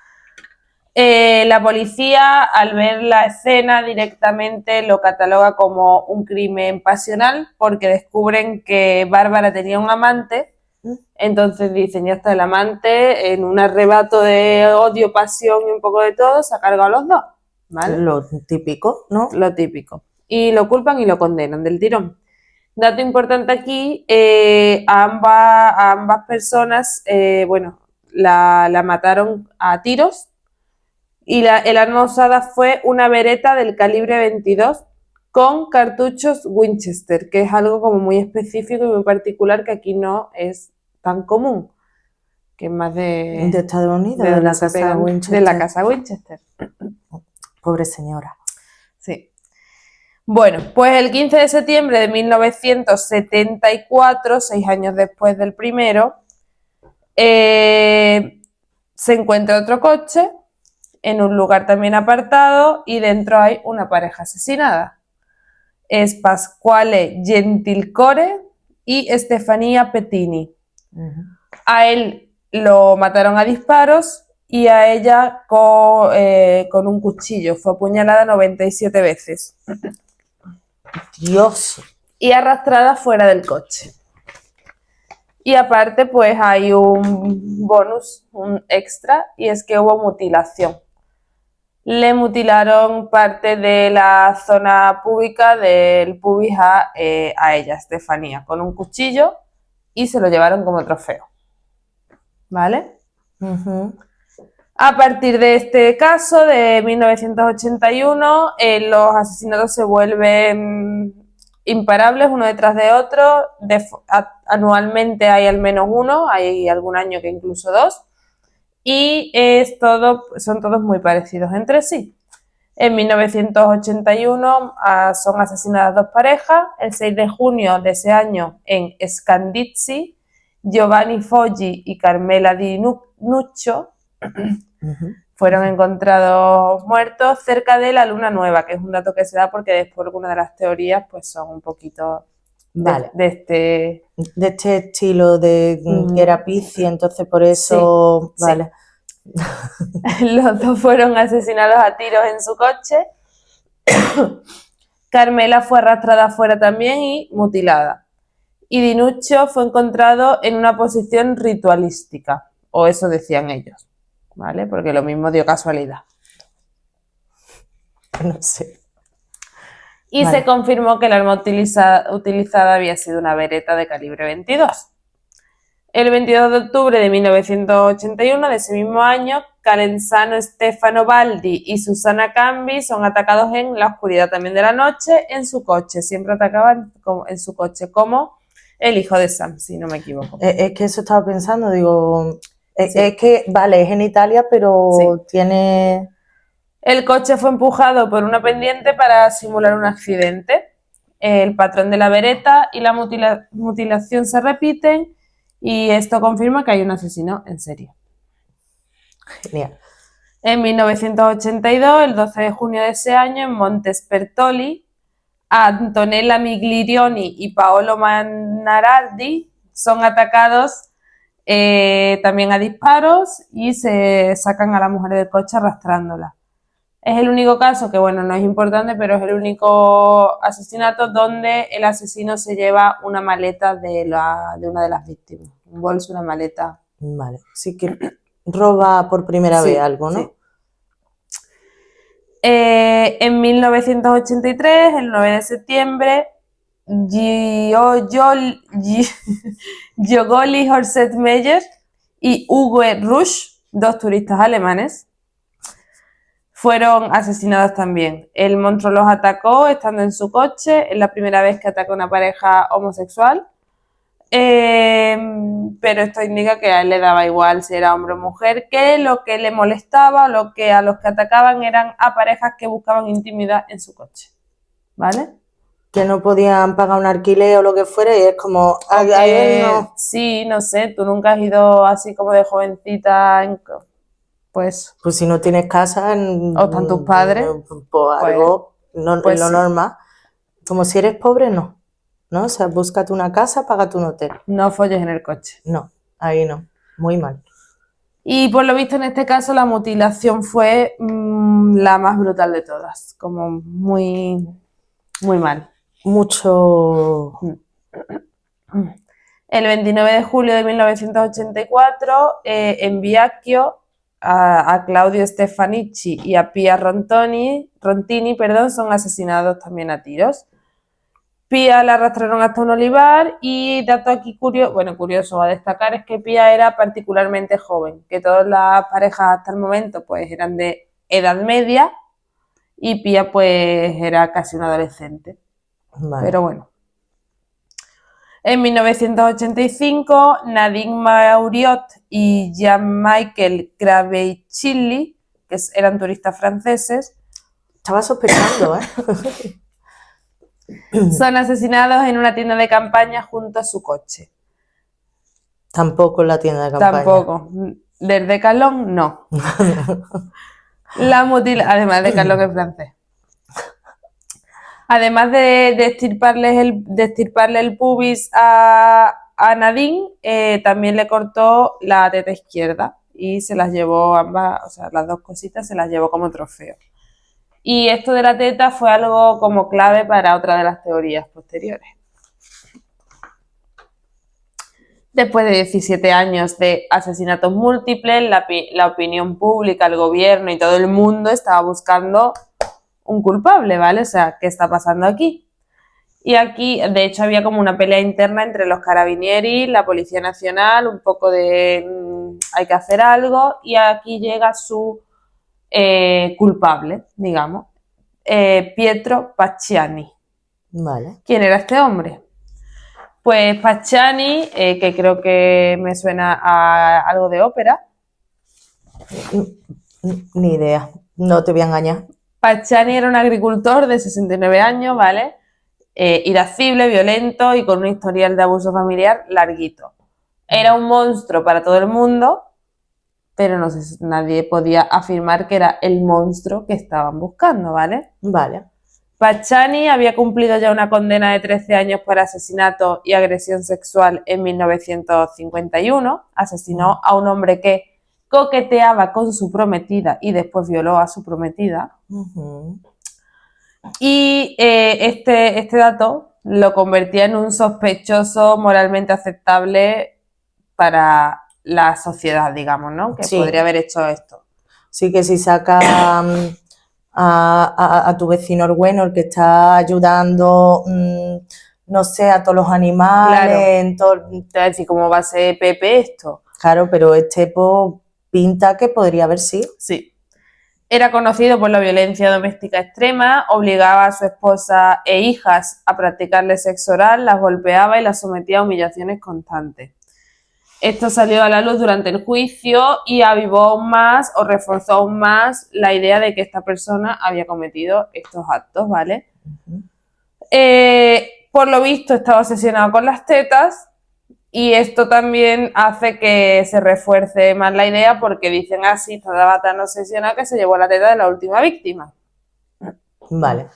La policía, al ver la escena, directamente lo cataloga como un crimen pasional, porque descubren que Bárbara tenía un amante. Entonces dicen, ya está, el amante, en un arrebato de odio, pasión y un poco de todo, se ha cargado a los dos, ¿vale? Lo típico, ¿no? Lo típico. y lo culpan y lo condenan del tirón. Dato importante aquí, a ambas personas, bueno, la mataron a tiros y el arma usada fue una Beretta del calibre 22 con cartuchos Winchester, que es algo como muy específico y muy particular que aquí no es tan común, que es más De Estados Unidos, de donde la se casa pegan, Winchester. de la casa Winchester. Pobre señora. Sí. Bueno, pues el 15 de septiembre de 1974, 6 años después del primero, se encuentra otro coche en un lugar también apartado y dentro hay una pareja asesinada. Es Pasquale Gentilcore y Stefania Pettini. A él lo mataron a disparos y a ella con un cuchillo. Fue apuñalada 97 veces. Dios. Y arrastrada fuera del coche. Y aparte, pues hay un bonus, un extra, y es que hubo mutilación. Le mutilaron parte de la zona púbica del pubis a ella, Estefanía, con un cuchillo y se lo llevaron como trofeo. ¿Vale? A partir de este caso de 1981, los asesinatos se vuelven imparables uno detrás de otro. Anualmente hay al menos uno, hay algún año que incluso dos. Y son todos muy parecidos entre sí. En 1981 son asesinadas dos parejas. El 6 de junio de ese año en Scandizzi, Giovanni Foggi y Carmela Di Nuccio fueron encontrados muertos cerca de la luna nueva, que es un dato que se da porque después algunas de las teorías pues son un poquito Vale. de este estilo de que era Piscis, entonces por eso, sí, vale. Sí. Los dos fueron asesinados a tiros en su coche. Carmela fue arrastrada afuera también y mutilada. Y Dinuccio fue encontrado en una posición ritualística, o eso decían ellos, ¿vale? Porque lo mismo dio casualidad. No sé. Y se confirmó que el arma utilizada había sido una Beretta de calibre 22. El 22 de octubre de 1981, de ese mismo año, Calenzano Stefano Baldi y Susana Cambi son atacados en la oscuridad también de la noche en su coche. Siempre atacaban en su coche, como el hijo de Sam, si no me equivoco. Es que eso estaba pensando, digo, sí. Es que, vale, es en Italia, pero sí. Tiene... El coche fue empujado por una pendiente para simular un accidente. El patrón de la Beretta y la mutilación se repiten y esto confirma que hay un asesino en serie. Genial. En 1982, el 12 de junio de ese año, en Montespertoli, Antonella Migliorioni y Paolo Manarardi son atacados también a disparos y se sacan a la mujer del coche arrastrándola. Es el único caso que, bueno, no es importante, pero es el único asesinato donde el asesino se lleva una maleta de una de las víctimas. Un bolso, una maleta. Vale, sí que roba por primera vez algo, ¿no? Sí. En 1983, el 9 de septiembre, Jogoli Horset-Meyer y Uwe Rusch, dos turistas alemanes, fueron asesinados también. El monstruo los atacó estando en su coche, es la primera vez que ataca a una pareja homosexual, pero esto indica que a él le daba igual si era hombre o mujer, que lo que le molestaba, a los que atacaban eran a parejas que buscaban intimidad en su coche, ¿vale? Que no podían pagar un alquiler o lo que fuera y es como... no. Sí, no sé, tú nunca has ido así como de jovencita pues si no tienes casa o están tus padres, pues algo pues lo normal. Como si eres pobre, no. O sea, búscate una casa, págate un hotel. No folles en el coche. No, ahí no. Muy mal. Y por lo visto en este caso la mutilación fue la más brutal de todas. Como muy, muy mal. Mucho... El 29 de julio de 1984, en Viacchio, a Claudio Stefanici y a Pia Rontini, son asesinados también a tiros. Pia la arrastraron hasta un olivar y dato aquí curioso a destacar es que Pia era particularmente joven, que todas las parejas hasta el momento pues eran de edad media y Pia pues era casi un adolescente. Vale. Pero bueno. En 1985, Nadine Mauriot y Jean-Michel Craveicchilli, que eran turistas franceses, Estaba sospechando, ¿eh? son asesinados en una tienda de campaña junto a su coche. Tampoco en la tienda de campaña. Tampoco. Del Decathlon, no. Además, Decathlon es francés. Además de estirparle el pubis a Nadine, también le cortó la teta izquierda y se las llevó ambas, o sea, las dos cositas se las llevó como trofeo. Y esto de la teta fue algo como clave para otra de las teorías posteriores. Después de 17 años de asesinatos múltiples, la opinión pública, el gobierno y todo el mundo estaba buscando un culpable, ¿vale? O sea, ¿qué está pasando aquí? Y aquí, de hecho, había como una pelea interna entre los carabinieri, la Policía Nacional, un poco de hay que hacer algo, y aquí llega su culpable, digamos, Pietro Pacciani. Vale. ¿Quién era este hombre? Pues Pacciani, que creo que me suena a algo de ópera. Ni idea, no te voy a engañar. Pacciani era un agricultor de 69 años, ¿vale? Irascible, violento y con un historial de abuso familiar larguito. Era un monstruo para todo el mundo, pero no sé, nadie podía afirmar que era el monstruo que estaban buscando, ¿vale? Vale. Pacciani había cumplido ya una condena de 13 años por asesinato y agresión sexual en 1951. Asesinó a un hombre que coqueteaba con su prometida y después violó a su prometida. Y este dato lo convertía en un sospechoso moralmente aceptable para la sociedad, digamos, ¿no? Que Sí. podría haber hecho esto. Sí, que si saca a tu vecino el bueno, el que está ayudando, no sé, a todos los animales, Claro. Te voy a decir, ¿cómo va a ser Pepe esto? Claro, pero este pues, pinta que podría haber sido. Sí. Era conocido por la violencia doméstica extrema, obligaba a su esposa e hijas a practicarle sexo oral, las golpeaba y las sometía a humillaciones constantes. Esto salió a la luz durante el juicio y avivó aún más o reforzó aún más la idea de que esta persona había cometido estos actos, ¿vale? Por lo visto estaba obsesionado con las tetas y esto también hace que se refuerce más la idea porque dicen así, estaba tan obsesionado que se llevó la teta de la última víctima. Vale.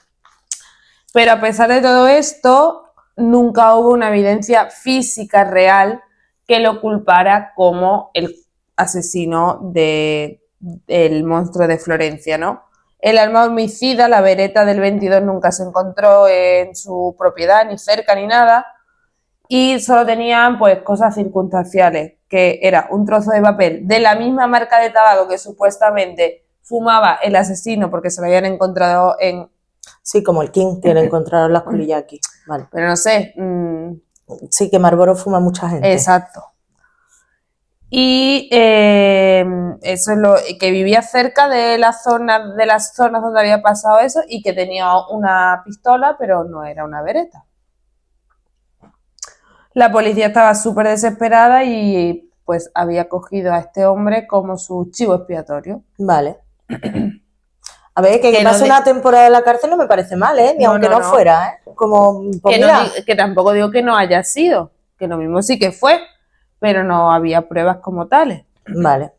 Pero a pesar de todo esto, nunca hubo una evidencia física real que lo culpara como el asesino del monstruo de Florencia, ¿no? El arma homicida, la Beretta del 22, nunca se encontró en su propiedad, ni cerca, ni nada, y solo tenían pues cosas circunstanciales, que era un trozo de papel de la misma marca de tabaco que supuestamente fumaba el asesino porque se lo habían encontrado en... Sí, como el King, que le encontraron las colillas aquí. Vale. Pero no sé... Sí, que Marlboro fuma mucha gente. Exacto. Y eso es lo que vivía cerca de las zonas donde había pasado eso y que tenía una pistola, pero no era una Beretta. La policía estaba súper desesperada y pues había cogido a este hombre como su chivo expiatorio. Vale. A ver, que Que pase no una temporada en la cárcel no me parece mal, ¿eh? Ni No, aunque no, no fuera, ¿eh? Como, pues que tampoco digo que no haya sido, que lo mismo sí que fue, pero no había pruebas como tales. Vale.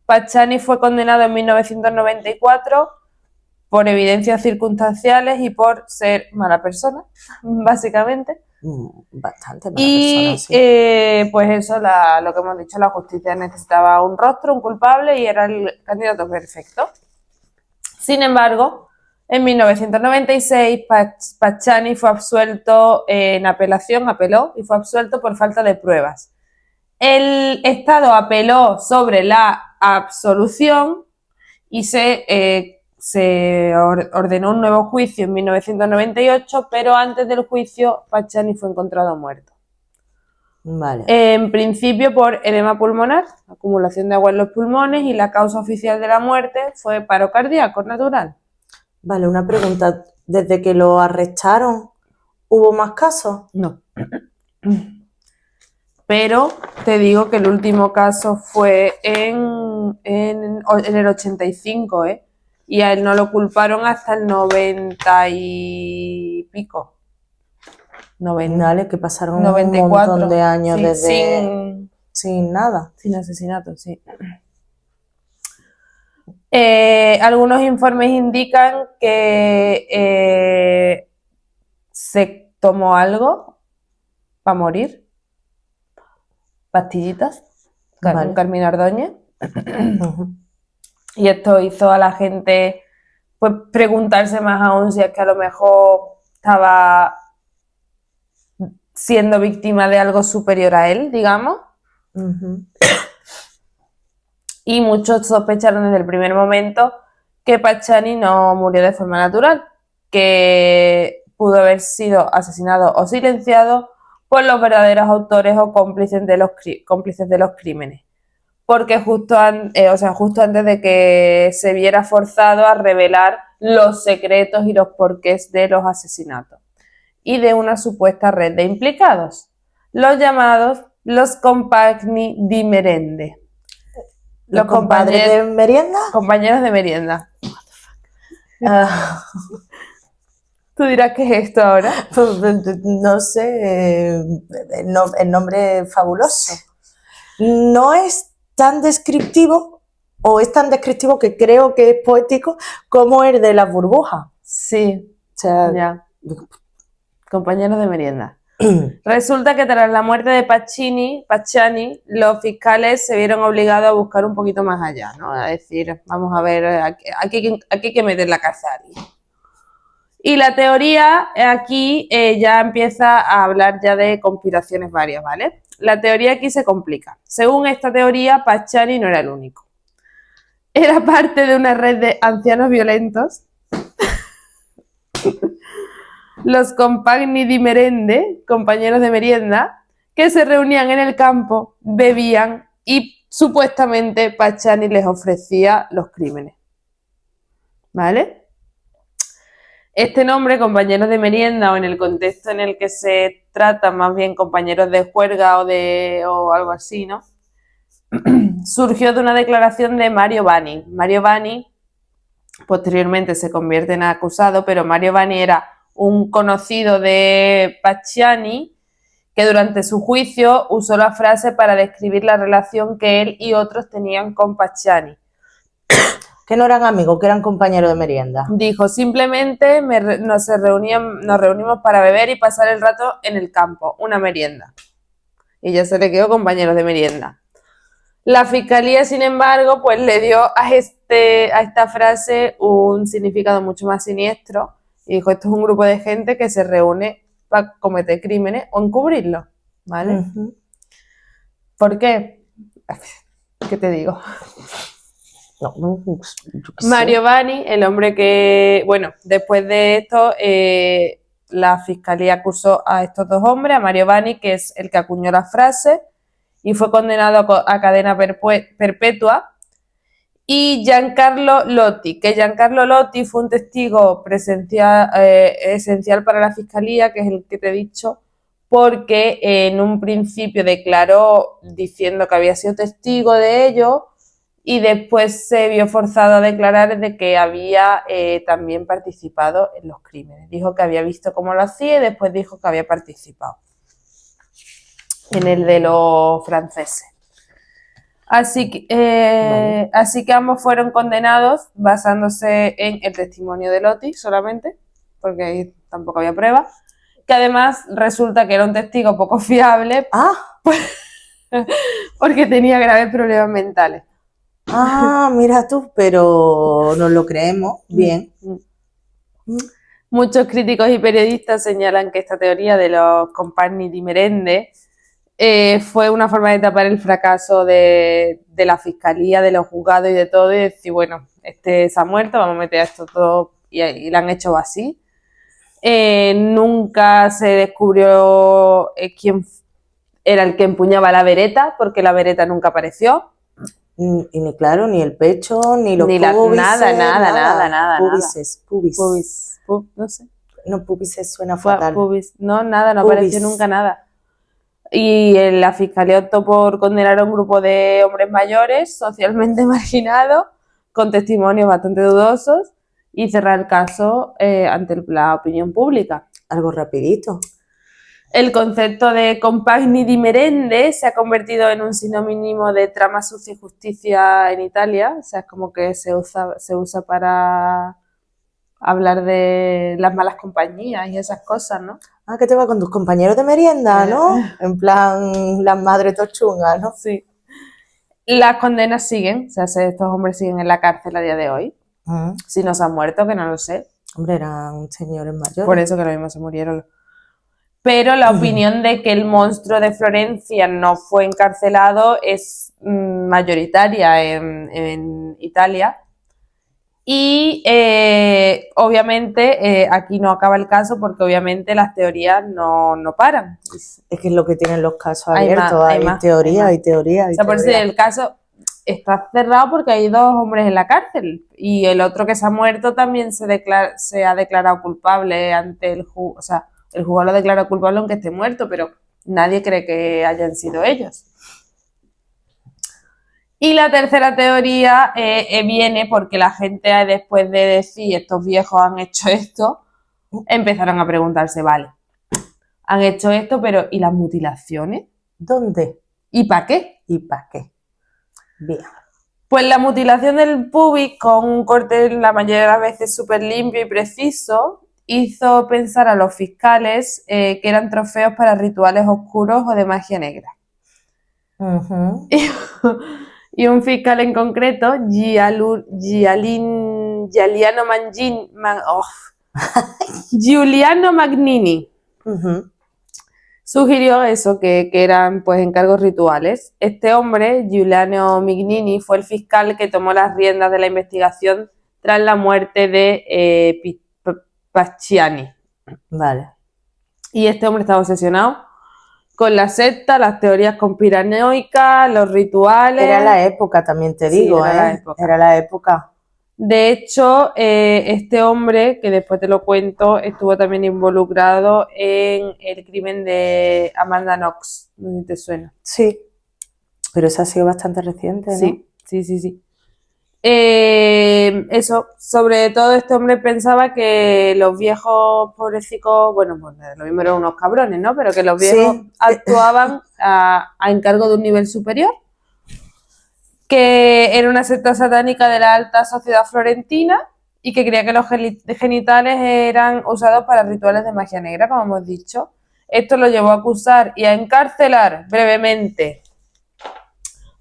Pacciani fue condenado en 1994 por evidencias circunstanciales y por ser mala persona, básicamente. Bastante mala persona, sí. Y pues eso, lo que hemos dicho, la justicia necesitaba un rostro, un culpable y era el candidato perfecto. Sin embargo, en 1996 Pacciani fue absuelto en apelación, apeló y fue absuelto por falta de pruebas. El Estado apeló sobre la absolución y se ordenó un nuevo juicio en 1998, pero antes del juicio Pachani fue encontrado muerto. Vale. En principio por edema pulmonar, acumulación de agua en los pulmones, y la causa oficial de la muerte fue paro cardíaco natural. Vale, una pregunta. ¿Desde que lo arrestaron hubo más casos? No. Pero te digo que el último caso fue en el 85, ¿eh? Y a él no lo culparon hasta el 90 y pico. Vale, que pasaron 94, un montón de años sí, desde sin nada. sin asesinato, sí. Algunos informes indican que se tomó algo para morir. Pastillitas, Vale. un Carmín Ordóñez. Ujú. Y esto hizo a la gente pues preguntarse más aún si es que a lo mejor estaba siendo víctima de algo superior a él, digamos. Ujú. Y muchos sospecharon desde el primer momento que Pachani no murió de forma natural, que pudo haber sido asesinado o silenciado por los verdaderos autores o cómplices de los crímenes. Porque justo antes de que se viera forzado a revelar los secretos y los porqués de los asesinatos y de una supuesta red de implicados, los llamados los compagni di merende. ¿Los compadres de merienda? Compañeros de merienda. Ah, ¿Tú dirás qué es esto ahora? no sé, el nombre es fabuloso. No es tan descriptivo, o es tan descriptivo que creo que es poético, como el de las burbujas. Sí, O sea, ya. Compañeros de merienda. Resulta que tras la muerte de Pachani, los fiscales se vieron obligados a buscar un poquito más allá, ¿no? A decir, vamos a ver, aquí hay que meter la cárcel a alguien. Y la teoría aquí ya empieza a hablar ya de conspiraciones varias, ¿vale? La teoría aquí se complica. Según esta teoría, Pachani no era el único. Era parte de una red de ancianos violentos. Los compagni di merende, compañeros de merienda, que se reunían en el campo, bebían y supuestamente Pachani les ofrecía los crímenes. ¿Vale? Este nombre, compañeros de merienda, o en el contexto en el que se trata más bien compañeros de juerga o algo así, ¿no? Surgió de una declaración de Mario Vanni. Mario Vanni posteriormente se convierte en acusado, pero Mario Vanni era un conocido de Pachani que durante su juicio usó la frase para describir la relación que él y otros tenían con Pachani. que no eran amigos, que eran compañeros de merienda. Dijo, simplemente nos reunimos para beber y pasar el rato en el campo, una merienda. Y ya se le quedó compañeros de merienda. La fiscalía, sin embargo, pues le dio a esta frase un significado mucho más siniestro y dijo, esto es un grupo de gente que se reúne para cometer crímenes o encubrirlos, ¿vale? Ujú. ¿Por qué? ¿Qué te digo? No, yo qué sé. Mario Vanni, el hombre que, bueno, después de esto, la fiscalía acusó a estos dos hombres, a Mario Vanni, que es el que acuñó la frase, y fue condenado a cadena perpetua, y Giancarlo Lotti, que Giancarlo Lotti fue un testigo esencial para la fiscalía, que es el que te he dicho, porque en un principio declaró diciendo que había sido testigo de ello, y después se vio forzado a declarar de que había también participado en los crímenes. Dijo que había visto cómo lo hacía y después dijo que había participado en el de los franceses. Así que ambos fueron condenados basándose en el testimonio de Lotti solamente, porque ahí tampoco había pruebas, que además resulta que era un testigo poco fiable porque tenía graves problemas mentales. Mira tú, pero nos lo creemos bien. Muchos críticos y periodistas señalan que esta teoría de los compagni di merende fue una forma de tapar el fracaso de la fiscalía, de los juzgados y de todo, y decir, bueno, este se ha muerto, vamos a meter a esto todo, y lo han hecho así. Nunca se descubrió quién era el que empuñaba la vereta, porque la vereta nunca apareció. Y ni claro, ni el pecho, ni los Ni púbices, nada. Púbices. No sé. No, púbices suena fatal. No, nada, no Pubis. apareció nunca nada. Y la fiscalía optó por condenar a un grupo de hombres mayores, socialmente marginados, con testimonios bastante dudosos, y cerrar el caso ante la opinión pública. Algo rapidito. El concepto de compagni di merende se ha convertido en un sinónimo de trama sucia y justicia en Italia. O sea, es como que se usa para hablar de las malas compañías y esas cosas, ¿no? Ah, ¿qué te va con tus compañeros de merienda, no? En plan, las madres tochungas, ¿no? Sí. Las condenas siguen, o sea, estos hombres siguen en la cárcel a día de hoy. Si no se han muerto, que no lo sé. Hombre, eran señores mayores. Por eso que lo mismo se murieron. Pero la opinión de que el monstruo de Florencia no fue encarcelado es mayoritaria en Italia. Y obviamente aquí no acaba el caso porque obviamente las teorías no paran. Es que es lo que tienen los casos abiertos, hay teoría. O sea, por eso el caso está cerrado porque hay 2 hombres en la cárcel y el otro que se ha muerto también se ha declarado culpable ante el juez. O sea, el juzgado lo declara culpable aunque esté muerto, pero nadie cree que hayan sido ellos. Y la tercera teoría viene porque la gente, después de decir estos viejos han hecho esto, empezaron a preguntarse, vale, han hecho esto, pero ¿y las mutilaciones? ¿Dónde? ¿Y para qué? ¿Y para qué? Bien. Pues la mutilación del pubis con un corte la mayoría de las veces súper limpio y preciso hizo pensar a los fiscales que eran trofeos para rituales oscuros o de magia negra. Y un fiscal en concreto, Giuliano Magnini, sugirió eso, que eran pues encargos rituales. Este hombre, Giuliano Magnini, fue el fiscal que tomó las riendas de la investigación tras la muerte de Pacciani. Vale. Y este hombre estaba obsesionado con la secta, las teorías conspiranoicas, los rituales. Era la época, también te digo, Era la época. De hecho, este hombre, que después te lo cuento, estuvo también involucrado en el crimen de Amanda Knox, no sé si te suena. Sí, pero eso ha sido bastante reciente, ¿no? Sí. Eso, sobre todo este hombre pensaba que los viejos pobrecitos, bueno, pues lo mismo eran unos cabrones, ¿no? Pero que los viejos actuaban a encargo de un nivel superior, que era una secta satánica de la alta sociedad florentina y que creía que los genitales eran usados para rituales de magia negra, como hemos dicho. Esto lo llevó a acusar y a encarcelar brevemente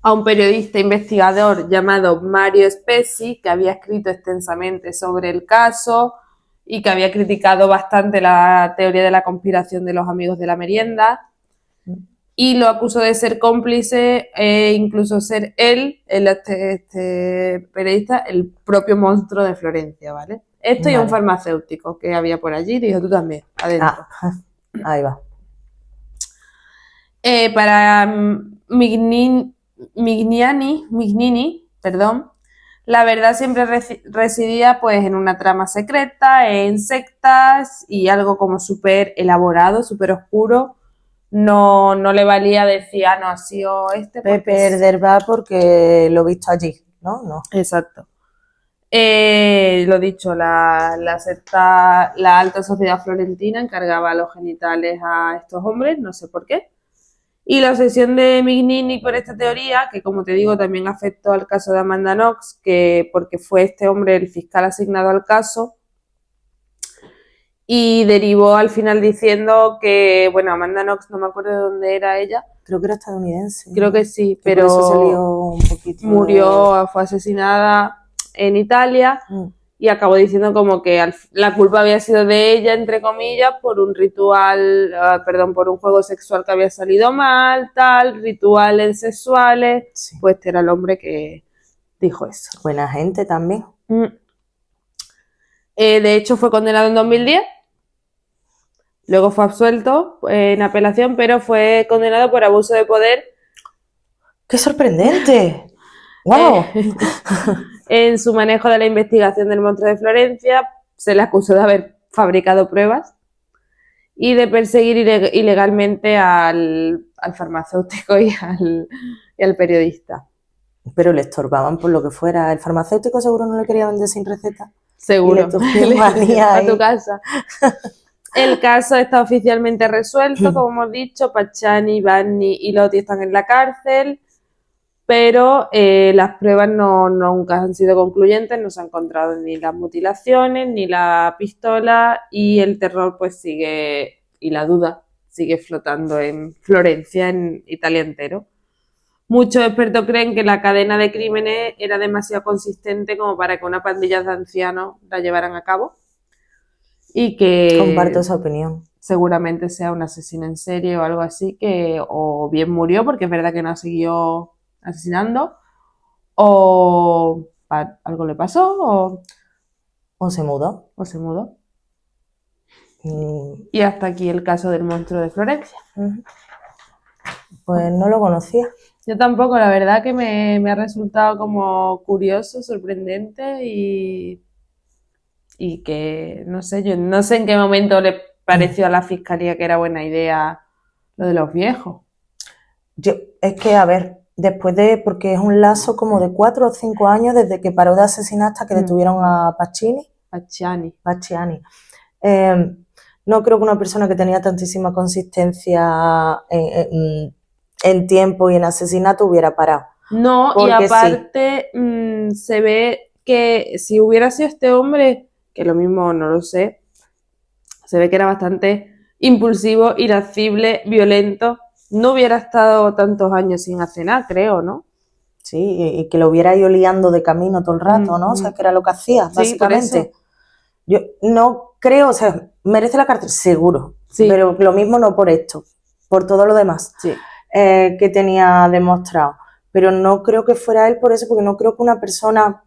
a un periodista investigador llamado Mario Spezzi, que había escrito extensamente sobre el caso y que había criticado bastante la teoría de la conspiración de los amigos de la merienda, y lo acusó de ser cómplice e incluso ser él, este periodista, el propio monstruo de Florencia, ¿vale? Esto y un farmacéutico que había por allí, dijo, tú también, adentro. Ahí va. Para Mignini, la verdad siempre residía pues en una trama secreta, en sectas y algo como súper elaborado, súper oscuro. No le valía decir, no ha sido este. Pepe Derba porque lo he visto allí, ¿no? No. Exacto. Lo dicho, la secta, la alta sociedad florentina encargaba los genitales a estos hombres, no sé por qué. Y la obsesión de Mignini por esta teoría, que como te digo también afectó al caso de Amanda Knox, que porque fue este hombre el fiscal asignado al caso, y derivó al final diciendo que, bueno, Amanda Knox, no me acuerdo de dónde era ella. Creo que era estadounidense. Creo que sí, pero por eso salió un poquito murió, fue asesinada en Italia. y acabó diciendo como que la culpa había sido de ella, entre comillas, por un ritual, por un juego sexual que había salido mal, tal, rituales sexuales. Sí. Pues este era el hombre que dijo eso. Buena gente también. De hecho, fue condenado en 2010. Luego fue absuelto en apelación, pero fue condenado por abuso de poder. ¡Qué sorprendente! ¡Wow! En su manejo de la investigación del monstruo de Florencia, se le acusó de haber fabricado pruebas y de perseguir ilegalmente al farmacéutico y al periodista. Pero le estorbaban por lo que fuera. El farmacéutico seguro no le quería vender sin receta. Seguro. Y le tocó manía a ahí. tu casa. El caso está oficialmente resuelto, como hemos dicho. Pacciani, Vanni y Lotti están en la cárcel, pero las pruebas nunca han sido concluyentes, no se han encontrado ni las mutilaciones, ni la pistola, y el terror pues sigue, y la duda sigue flotando en Florencia, en Italia entero. Muchos expertos creen que la cadena de crímenes era demasiado consistente como para que una pandilla de ancianos la llevaran a cabo, y que Comparto esa opinión. seguramente sea un asesino en serie o algo así, que o bien murió, porque es verdad que no siguió asesinando, o algo le pasó, ¿O se mudó? o se mudó. Mm, Y hasta aquí el caso del monstruo de Florencia. Pues no lo conocía. Yo tampoco, la verdad que me ha resultado como curioso, sorprendente y que, no sé, yo no sé en qué momento le pareció a la fiscalía que era buena idea lo de los viejos. Es que, a ver, porque es un lazo como de 4 o 5 años desde que paró de asesinar hasta que detuvieron a Pacciani. No creo que una persona que tenía tantísima consistencia en tiempo y en asesinato hubiera parado. No, y Porque aparte se ve que si hubiera sido este hombre, que lo mismo no lo sé, se ve que era bastante impulsivo, irascible, violento, no hubiera estado tantos años sin hacer nada, creo, ¿no? Sí, y que lo hubiera ido liando de camino todo el rato, ¿no? O sea, que era lo que hacía, Sí, básicamente. por Yo no creo, o sea, merece la cárcel, seguro, Sí. pero lo mismo no por esto, por todo lo demás Sí. Que tenía demostrado. Pero no creo que fuera él por eso, porque no creo que una persona,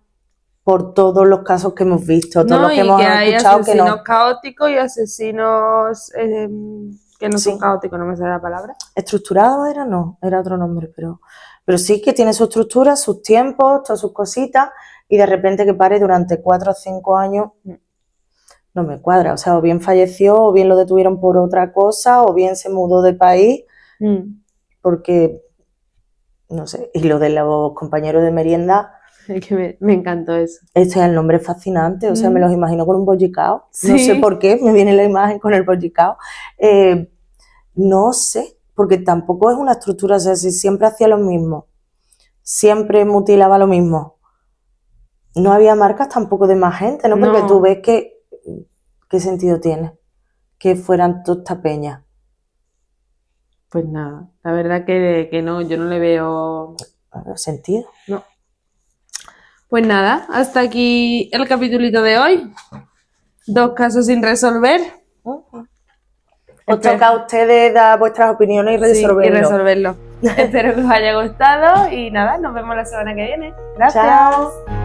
por todos los casos que hemos visto, todos los que hemos hay escuchado, que asesinos no. caóticos y asesinos que no son Sí. caóticos, no me sale la palabra. ¿Estructurado era? No, era otro nombre, pero sí que tiene su estructura, sus tiempos, todas sus cositas, y de repente que pare durante 4 o 5 años, no me cuadra. O sea, o bien falleció, o bien lo detuvieron por otra cosa, o bien se mudó de país, porque, no sé, y lo de los compañeros de merienda, Es que me encantó eso. este es el nombre fascinante, o sea, me los imagino con un bollicao, no Sí. sé por qué, me viene la imagen con el bollicao. No sé, porque tampoco es una estructura, o sea, si siempre hacía lo mismo, siempre mutilaba lo mismo, no había marcas tampoco de más gente, ¿no? Porque No. tú ves que, ¿qué sentido tiene que fueran toda esta peña? Pues nada, la verdad que no, yo no le veo sentido. No. Pues nada, hasta aquí el capitulito de hoy. 2 casos sin resolver. Os toca a ustedes dar vuestras opiniones y resolverlo. Sí, y resolverlo. Espero que os haya gustado y nada, nos vemos la semana que viene. Gracias. Chao.